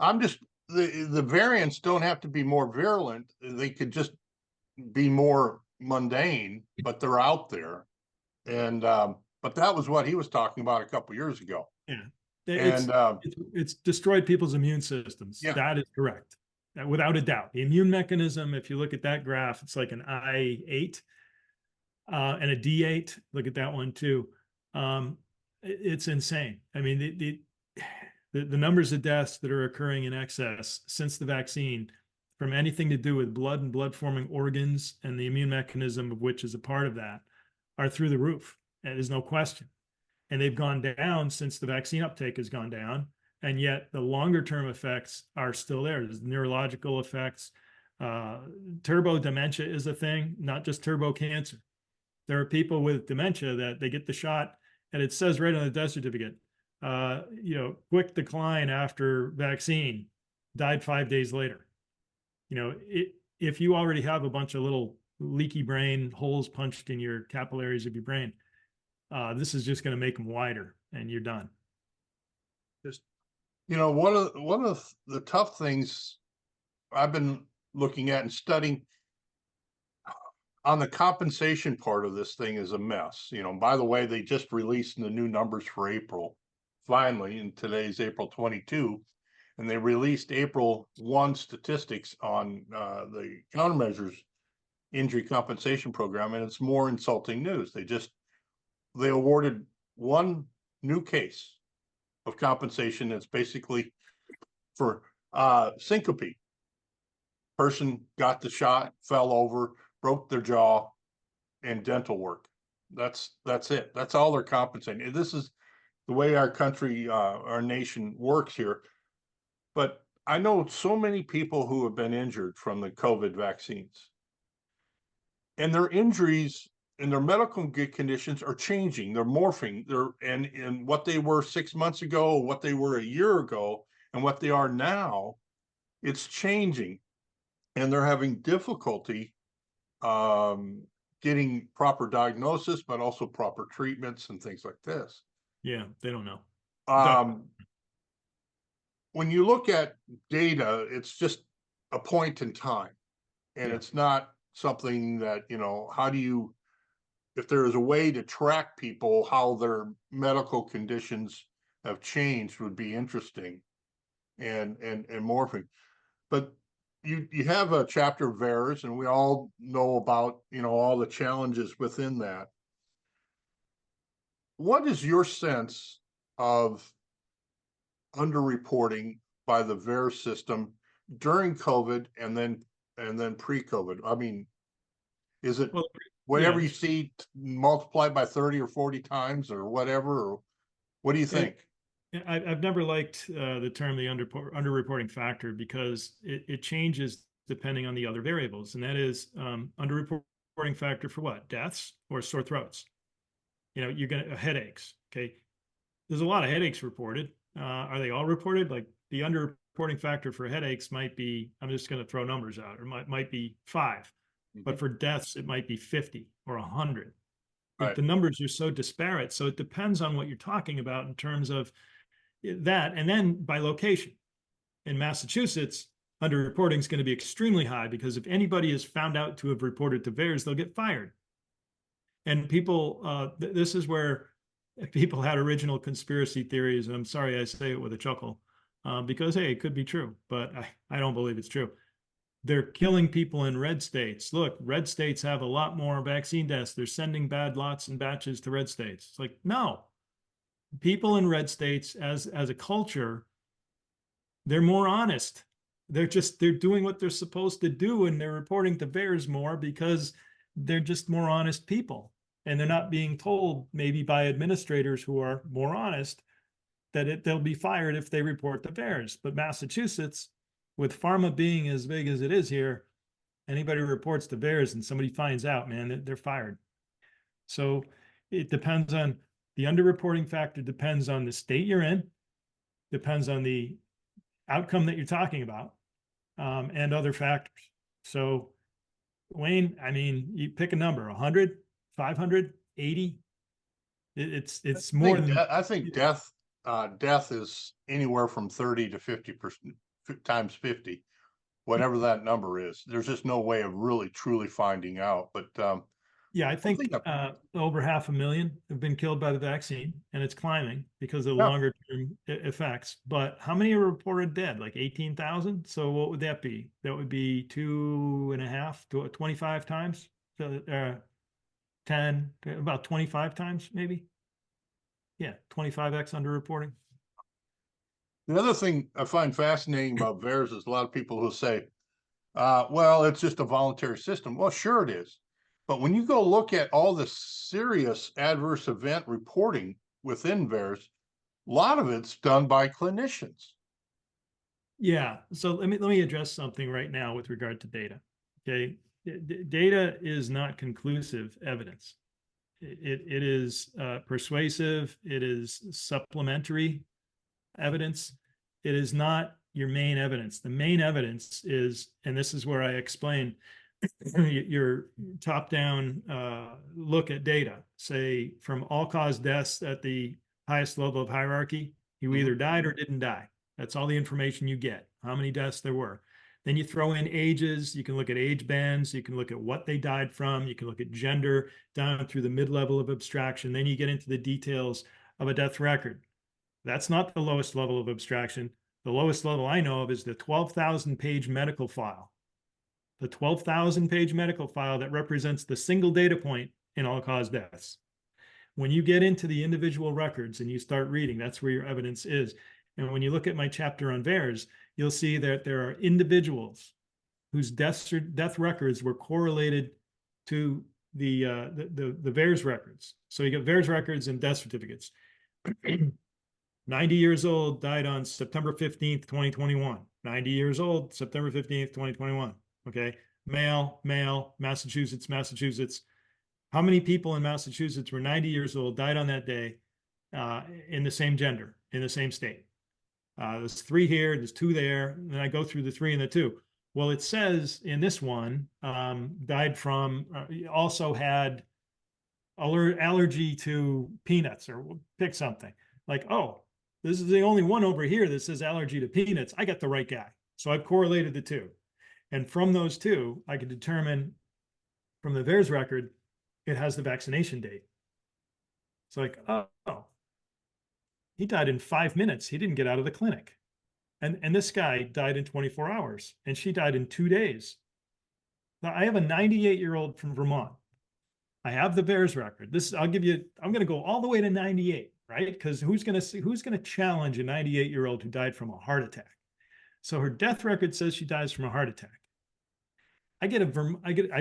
The variants don't have to be more virulent. They could just be more mundane, but they're out there. And but that was what he was talking about a couple of years ago. Yeah. It's And it's destroyed people's immune systems. yeah, That is correct. Without a doubt. The immune mechanism, if you look at that graph, it's like an I8 and a D8. Look at that one too. It's insane. I mean, the numbers of deaths that are occurring in excess since the vaccine from anything to do with blood and blood forming organs and the immune mechanism of which is a part of that are through the roof. And there's no question. And they've gone down since the vaccine uptake has gone down. And yet the longer term effects are still there. There's neurological effects. Turbo dementia is a thing, not just turbo cancer. There are people with dementia that they get the shot and it says right on the death certificate, quick decline after vaccine, died 5 days later. If you already have a bunch of little leaky brain holes punched in your capillaries of your brain, this is just going to make them wider and you're done. just one of the tough things I've been looking at and studying on the compensation part of this thing is a mess. By the way, they just released the new numbers for April, finally, and today's April 22, and they released April 1 statistics on the countermeasures injury compensation program, and it's more insulting news. They awarded one new case of compensation that's basically for syncope. Person got the shot, fell over, broke their jaw, and dental work. That's it. That's all they're compensating. This is the way our country, our nation works here. But I know so many people who have been injured from the COVID vaccines, and their injuries and their medical conditions are changing. They're morphing. And what they were 6 months ago, what they were a year ago, and what they are now, it's changing, and they're having difficulty getting proper diagnosis, but also proper treatments and things like this. Yeah, they don't know. When you look at data, it's just a point in time, and Yeah. it's not something that, if there is a way to track people, how their medical conditions have changed would be interesting and morphing. But you have a chapter of VAERS, and we all know about, all the challenges within that. What is your sense of underreporting by the VAERS system during COVID and then pre-COVID? I mean, is it whatever you see multiplied by 30 or 40 times or whatever, or what do you think? I've never liked the term the underreporting factor because it changes depending on the other variables, and that is underreporting factor for what? Deaths or sore throats? You're gonna headaches. Okay, there's a lot of headaches reported. Are they all reported? Like the underreporting factor for headaches might be, I'm just going to throw numbers out, or might be 5, but for deaths it might be 50 or 100. Right. The numbers are so disparate, so it depends on what you're talking about in terms of that, and then by location. In Massachusetts, underreporting is going to be extremely high because if anybody is found out to have reported to VAERS, they'll get fired. And people, this is where people had original conspiracy theories, and I'm sorry I say it with a chuckle, because hey, it could be true, but I don't believe it's true. They're killing people in red states. Look, red states have a lot more vaccine deaths. They're sending bad lots and batches to red states. It's like, no. People in red states as a culture, they're more honest. They're doing what they're supposed to do, and they're reporting to VAERS more because they're just more honest people. And they're not being told, maybe by administrators who are more honest, that they'll be fired if they report to VAERS. But Massachusetts, with pharma being as big as it is here, anybody who reports to VAERS and somebody finds out, man, they're fired. So it depends on the underreporting factor, depends on the state you're in, depends on the outcome that you're talking about, and other factors. So, Wayne, I mean, you pick a number, 100, 500, 80. It's more than. I think death is anywhere from 30 to 50% times 50, whatever that number is. There's just no way of really truly finding out. But Yeah, I think think over 500,000 have been killed by the vaccine, and it's climbing because of the Yeah. longer term effects. But how many are reported dead? Like 18,000? So what would that be? That would be 2.5 to 25 times. So 10, about 25 times, maybe. Yeah, 25x underreporting. The other thing I find fascinating about VAERS is a lot of people who say, well, it's just a voluntary system. Well, sure it is. But when you go look at all the serious adverse event reporting within VAERS, a lot of it's done by clinicians. Yeah. So let me address something right now with regard to data. Okay. Data is not conclusive evidence. It is persuasive. It is supplementary evidence. It is not your main evidence. The main evidence is, and this is where I explain your top-down look at data, say from all-cause deaths at the highest level of hierarchy, you either died or didn't die. That's all the information you get, how many deaths there were. Then you throw in ages, you can look at age bands, you can look at what they died from, you can look at gender down through the mid-level of abstraction. Then you get into the details of a death record. That's not the lowest level of abstraction. The lowest level I know of is the 12,000 page medical file. The 12,000 page medical file that represents the single data point in all cause deaths. When you get into the individual records and you start reading, that's where your evidence is. And when you look at my chapter on VAERS, you'll see that there are individuals whose death records were correlated to the VAERS records. So you get VAERS records and death certificates. 90 years old, died on September 15th, 2021. 90 years old, September 15th, 2021. Okay. Male, Massachusetts, Massachusetts. How many people in Massachusetts were 90 years old, died on that day in the same gender, in the same state? There's 3 here, there's 2 there. And then I go through the 3 and the 2. Well, it says in this one, died from, also had allergy to peanuts, or pick something. Like, oh, this is the only one over here that says allergy to peanuts. I got the right guy. So I've correlated the 2. And from those 2, I could determine from the VAERS record, it has the vaccination date. It's like, oh, he died in 5 minutes. He didn't get out of the clinic. And this guy died in 24 hours, and she died in 2 days. Now, I have a 98-year-old from Vermont. I have the VAERS record. I'm going to go all the way to 98, right? Because who's going to challenge a 98-year-old who died from a heart attack? So her death record says she dies from a heart attack. I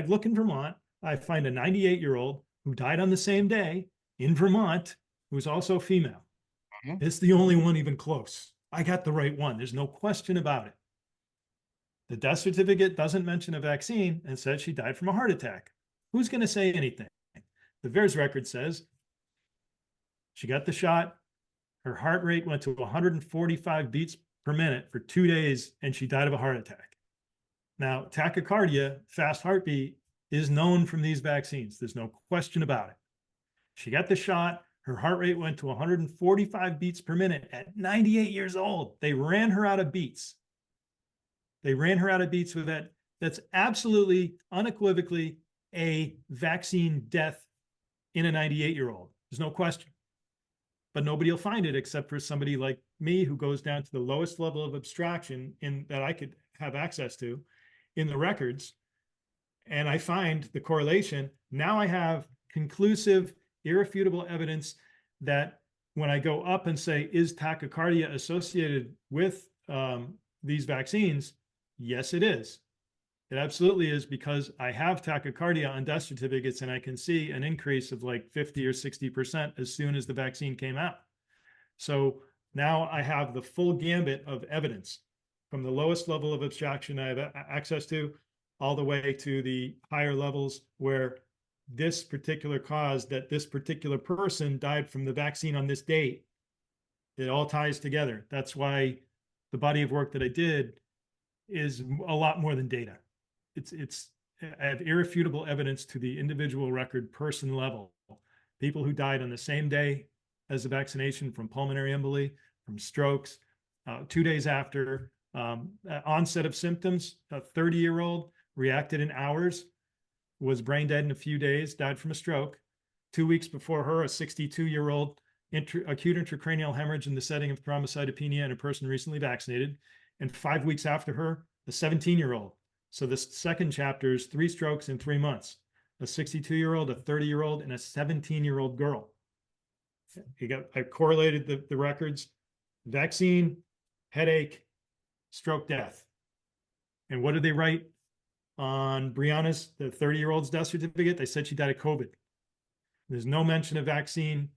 look in Vermont, I find a 98-year-old who died on the same day in Vermont, who's also female. It's the only one even close. I got the right one. There's no question about it. The death certificate doesn't mention a vaccine and says she died from a heart attack. Who's going to say anything? The VAERS record says she got the shot. Her heart rate went to 145 beats per minute for 2 days, and she died of a heart attack. Now, tachycardia, fast heartbeat, is known from these vaccines. There's no question about it. She got the shot. Her heart rate went to 145 beats per minute at 98 years old. They ran her out of beats. They ran her out of beats with that. That's absolutely, unequivocally a vaccine death in a 98-year-old. There's no question. But nobody will find it except for somebody like me who goes down to the lowest level of abstraction that I could have access to in the records. And I find the correlation. Now I have conclusive, irrefutable evidence that when I go up and say, is tachycardia associated with these vaccines? Yes, it is. It absolutely is, because I have tachycardia on death certificates, and I can see an increase of like 50 or 60% as soon as the vaccine came out. So now I have the full gambit of evidence from the lowest level of abstraction I have access to all the way to the higher levels where this particular cause, that this particular person died from the vaccine on this date. It all ties together. That's why the body of work that I did is a lot more than data. I have irrefutable evidence to the individual record person level. People who died on the same day as the vaccination from pulmonary emboly, from strokes, 2 days after onset of symptoms, a 30-year-old reacted in hours. was brain dead in a few days, died from a stroke. 2 weeks before her, a 62-year-old acute intracranial hemorrhage in the setting of thrombocytopenia in a person recently vaccinated. And 5 weeks after her, a 17-year-old. So the second chapter is 3 strokes in 3 months. A 62-year-old, a 30-year-old, and a 17-year-old girl. I correlated the records: vaccine, headache, stroke, death. And what did they write on Brianna's, the 30-year-old's death certificate? They said she died of COVID. There's no mention of vaccine.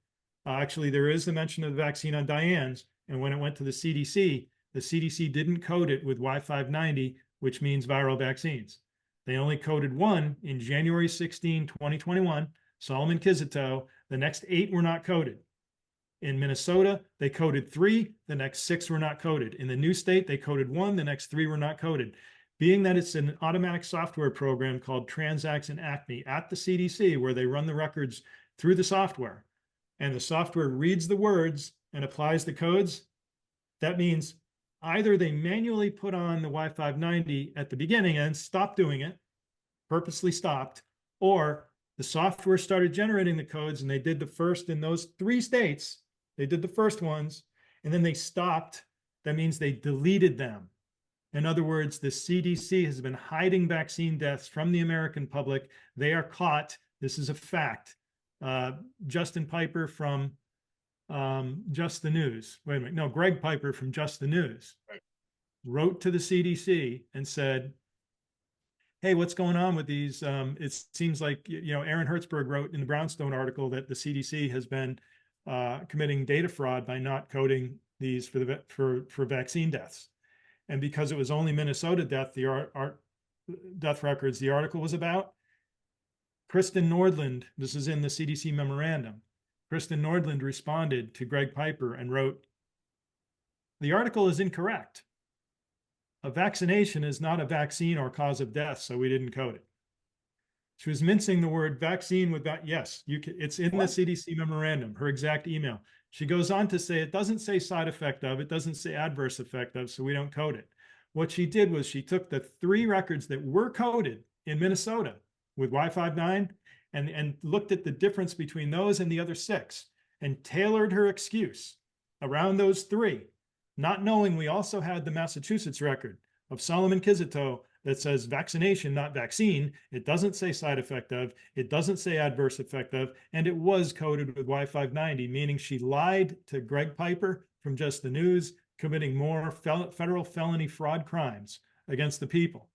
Actually, there is the mention of the vaccine on Diane's. And when it went to the CDC didn't code it with Y590, which means viral vaccines. They only coded one in January 16, 2021, Solomon Kizito. The next 8 were not coded. In Minnesota, they coded 3. The next 6 were not coded. In the new state, they coded 1. The next 3 were not coded. Being that it's an automatic software program called Transax and Acme at the CDC, where they run the records through the software, and the software reads the words and applies the codes, that means either they manually put on the Y590 at the beginning and stopped doing it, purposely stopped, or the software started generating the codes and they did the first in those 3 states. They did the first ones and then they stopped. That means they deleted them. In other words, the CDC has been hiding vaccine deaths from the American public. They are caught. This is a fact. Justin Piper from Just the News. Wait a minute. No, Greg Piper from Just the News wrote to the CDC and said, hey, what's going on with these? It seems like, Aaron Hertzberg wrote in the Brownstone article that the CDC has been committing data fraud by not coding these for vaccine deaths. And because it was only Minnesota death, death records the article was about, Kristen Nordland, this is in the CDC memorandum, Kristen Nordland responded to Greg Piper and wrote, the article is incorrect. A vaccination is not a vaccine or cause of death, so we didn't code it. She was mincing the word vaccine with that. Yes, it's in the CDC memorandum, her exact email. She goes on to say, it doesn't say side effect of, it doesn't say adverse effect of, so we don't code it. What she did was she took the 3 records that were coded in Minnesota with Y59 and looked at the difference between those and the other 6 and tailored her excuse around those 3, not knowing we also had the Massachusetts record of Solomon Kizito that says vaccination, not vaccine. It doesn't say side effect of, it doesn't say adverse effect of, and it was coded with Y590, meaning she lied to Greg Piper from Just the News, committing more federal felony fraud crimes against the people.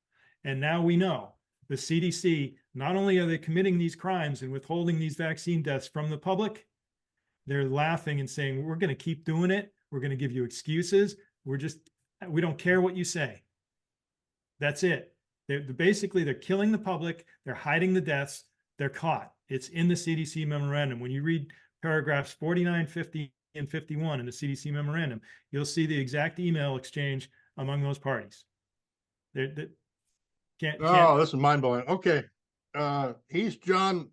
And now we know the CDC, not only are they committing these crimes and withholding these vaccine deaths from the public, they're laughing and saying, we're going to keep doing it. We're going to give you excuses. We don't care what you say. That's it. Basically, they're killing the public. They're hiding the deaths. They're caught. It's in the CDC memorandum. When you read paragraphs 49, 50, and 51 in the CDC memorandum, you'll see the exact email exchange among those parties. This is mind-blowing. Okay. He's John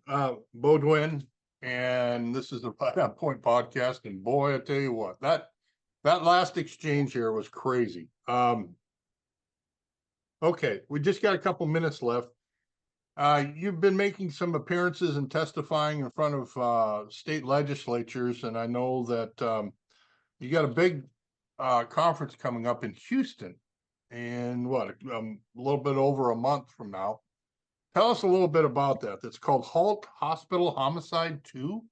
Beaudoin, and this is the Right On Point podcast. And boy, I tell you what, that last exchange here was crazy. Okay, we just got a couple minutes left. You've been making some appearances and testifying in front of state legislatures, and I know that you got a big conference coming up in Houston in a little bit over a month from now. Tell us a little bit about that. It's called Halt Hospital Homicide 2.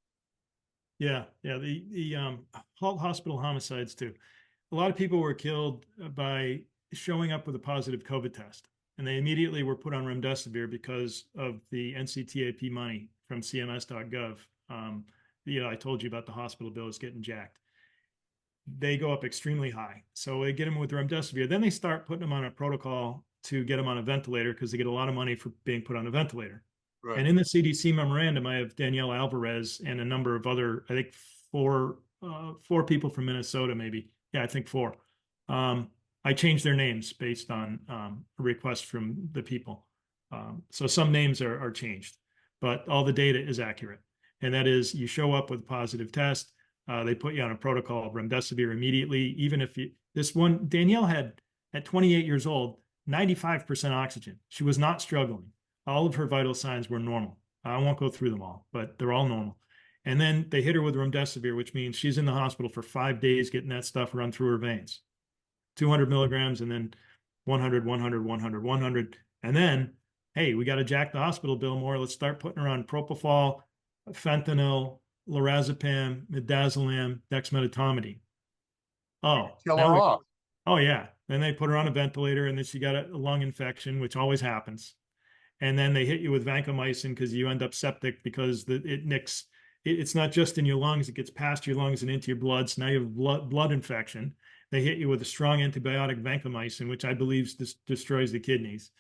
Yeah, the Halt Hospital Homicides 2. A lot of people were killed by showing up with a positive COVID test, and they immediately were put on remdesivir because of the NCTAP money from CMS.gov. I told you about the hospital bills getting jacked. They go up extremely high, so they get them with remdesivir. Then they start putting them on a protocol to get them on a ventilator because they get a lot of money for being put on a ventilator. Right. And in the CDC memorandum, I have Danielle Alvarez and a number of other, I think four people from Minnesota, maybe. Yeah, I think 4. I changed their names based on a request from the people. So some names are changed, but all the data is accurate. And that is, you show up with a positive test, they put you on a protocol of remdesivir immediately. Even if Danielle had, at 28 years old, 95% oxygen. She was not struggling. All of her vital signs were normal. I won't go through them all, but they're all normal. And then they hit her with remdesivir, which means she's in the hospital for 5 days getting that stuff run through her veins. 200 milligrams and then 100, 100, 100, 100. And then, hey, we got to jack the hospital bill more. Let's start putting her on propofol, fentanyl, lorazepam, midazolam, dexmedetomidine. Oh, Kill now her we, off. oh yeah. Then they put her on a ventilator and then she got a lung infection, which always happens. And then they hit you with vancomycin because you end up septic because it nicks. It's not just in your lungs; it gets past your lungs and into your blood. So now you have blood infection. They hit you with a strong antibiotic, vancomycin, which I believe destroys the kidneys.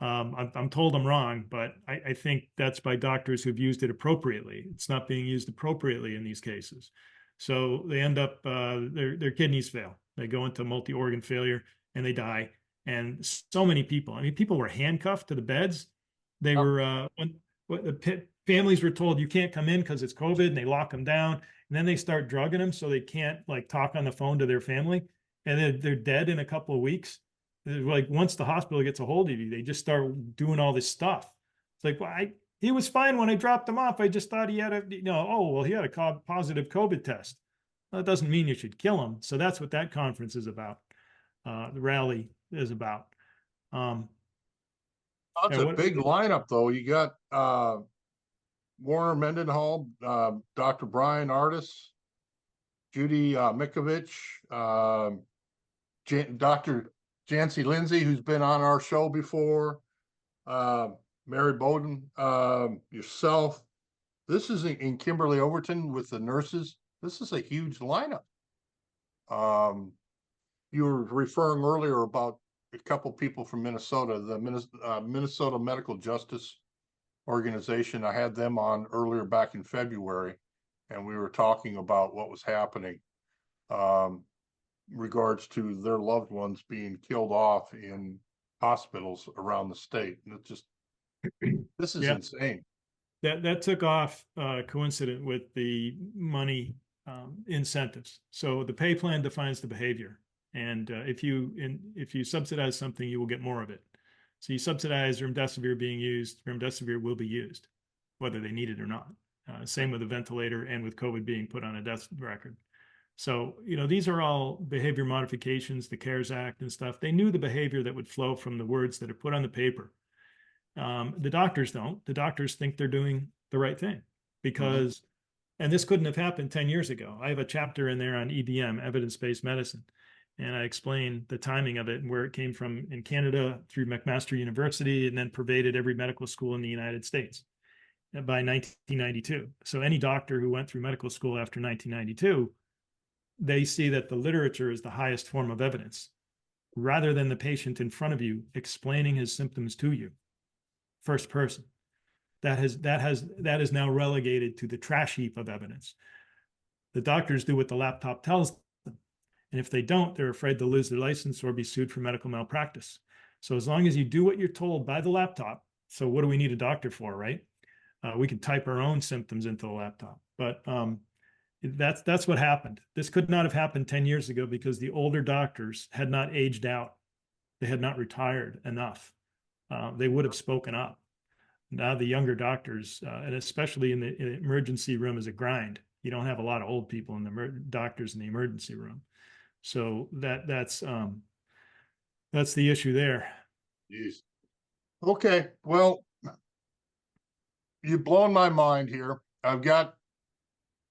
I'm told I'm wrong, but I think that's by doctors who've used it appropriately. It's not being used appropriately in these cases. So they end up their kidneys fail. They go into multi-organ failure and they die. And so many people. I mean, people were handcuffed to the beds. They were when the families were told you can't come in because it's COVID, and they lock them down. And then they start drugging them so they can't like talk on the phone to their family, and they're dead in a couple of weeks. Like once the hospital gets a hold of you, they just start doing all this stuff. It's like, well, he was fine when I dropped him off. I just thought he had oh, well, he had a positive COVID test. Well, that doesn't mean you should kill him. So that's what that conference is about. The rally is about. That's a big lineup, though. You got Warner Mendenhall, Dr. Brian Artis, Judy Mikovich, Dr. Jancy Lindsay, who's been on our show before, Mary Beaudoin, yourself. This is in Kimberly Overton with the nurses. This is a huge lineup. You were referring earlier about a couple people from Minnesota, the Minnesota Medical Justice Organization. I had them on earlier back in February, and we were talking about what was happening regards to their loved ones being killed off in hospitals around the state. And it's just, this is insane. That took off coincident with the money incentives. So the pay plan defines the behavior. And if you subsidize something, you will get more of it. So you subsidize remdesivir being used, remdesivir will be used, whether they need it or not. Same with the ventilator and with COVID being put on a death record. So, these are all behavior modifications, the CARES Act and stuff. They knew the behavior that would flow from the words that are put on the paper. The doctors don't. The doctors think they're doing the right thing because, and this couldn't have happened 10 years ago. I have a chapter in there on EBM, evidence-based medicine. And I explain the timing of it and where it came from in Canada through McMaster University and then pervaded every medical school in the United States by 1992. So any doctor who went through medical school after 1992, they see that the literature is the highest form of evidence rather than the patient in front of you explaining his symptoms to you. First person. That is now relegated to the trash heap of evidence. The doctors do what the laptop tells them. And if they don't, they're afraid they'll lose their license or be sued for medical malpractice. So as long as you do what you're told by the laptop, so what do we need a doctor for, right? We can type our own symptoms into the laptop. But that's what happened. This could not have happened 10 years ago because the older doctors had not aged out. They had not retired enough. They would have spoken up. Now the younger doctors, and especially in the emergency room, is a grind. You don't have a lot of old people in the doctors in the emergency room. So that's the issue there. Jeez. Okay, well, you've blown my mind here. I've got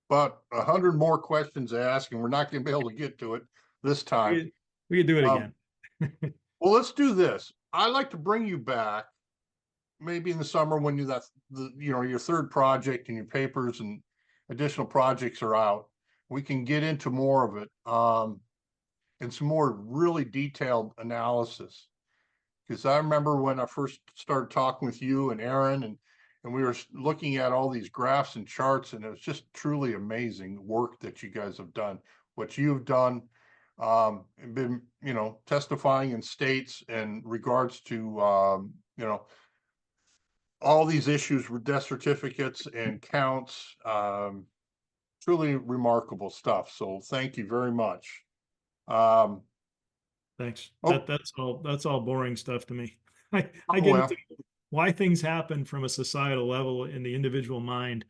about 100 more questions to ask, and we're not going to be able to get to it this time. We could do it again. Well, let's do this. I'd like to bring you back maybe in the summer when your third project and your papers and additional projects are out. We can get into more of it. And some more really detailed analysis. Because I remember when I first started talking with you and Aaron, and we were looking at all these graphs and charts, and it was just truly amazing work that you guys have done. What you've done, and been, testifying in states in regards to, all these issues with death certificates and counts. Truly remarkable stuff. So thank you very much. Thanks. Oh. That's all boring stuff to me. I Oh, get well. into why things happen from a societal level in the individual mind.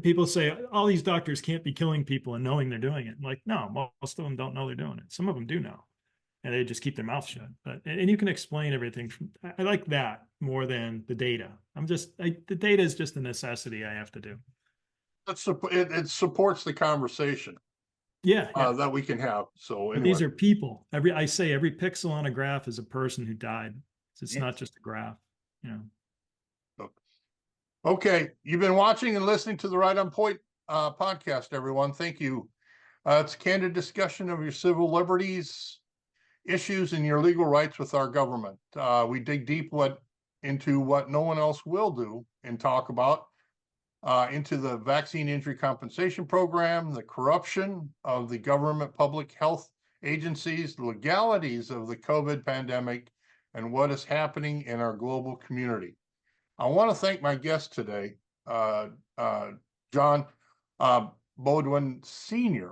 People say all these doctors can't be killing people and knowing they're doing it. I'm like, no, most of them don't know they're doing it. Some of them do know, and they just keep their mouth shut. But and you can explain everything. I like that more than the data. The data is just a necessity I have to do. It supports the conversation Yeah, yeah. that we can have. So And anyway, these are people. I say every pixel on a graph is a person who died. It's not just a graph, you know. okay, you've been watching and listening to the Right on Point podcast, everyone. Thank you. It's a candid discussion of your civil liberties, issues, and your legal rights with our government. We dig deep into what no one else will do and talk about, into the vaccine injury compensation program, the corruption of the government public health agencies, the legalities of the COVID pandemic, and what is happening in our global community. I want to thank my guest today, John Beaudoin Sr.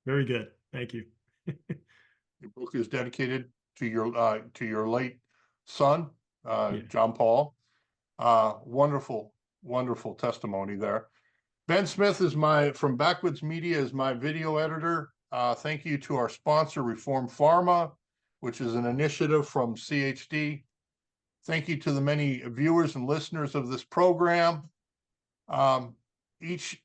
Very good. Thank you. Your book is dedicated to your late son, Yeah. John Paul. Wonderful, wonderful testimony there. Ben Smith from Backwoods Media is my video editor. Thank you to our sponsor, Reform Pharma, which is an initiative from CHD. Thank you to the many viewers and listeners of this program. Each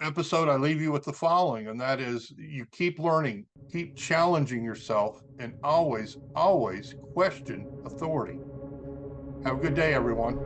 episode, I leave you with the following, and that is you keep learning, keep challenging yourself, and always, always question authority. Have a good day, everyone.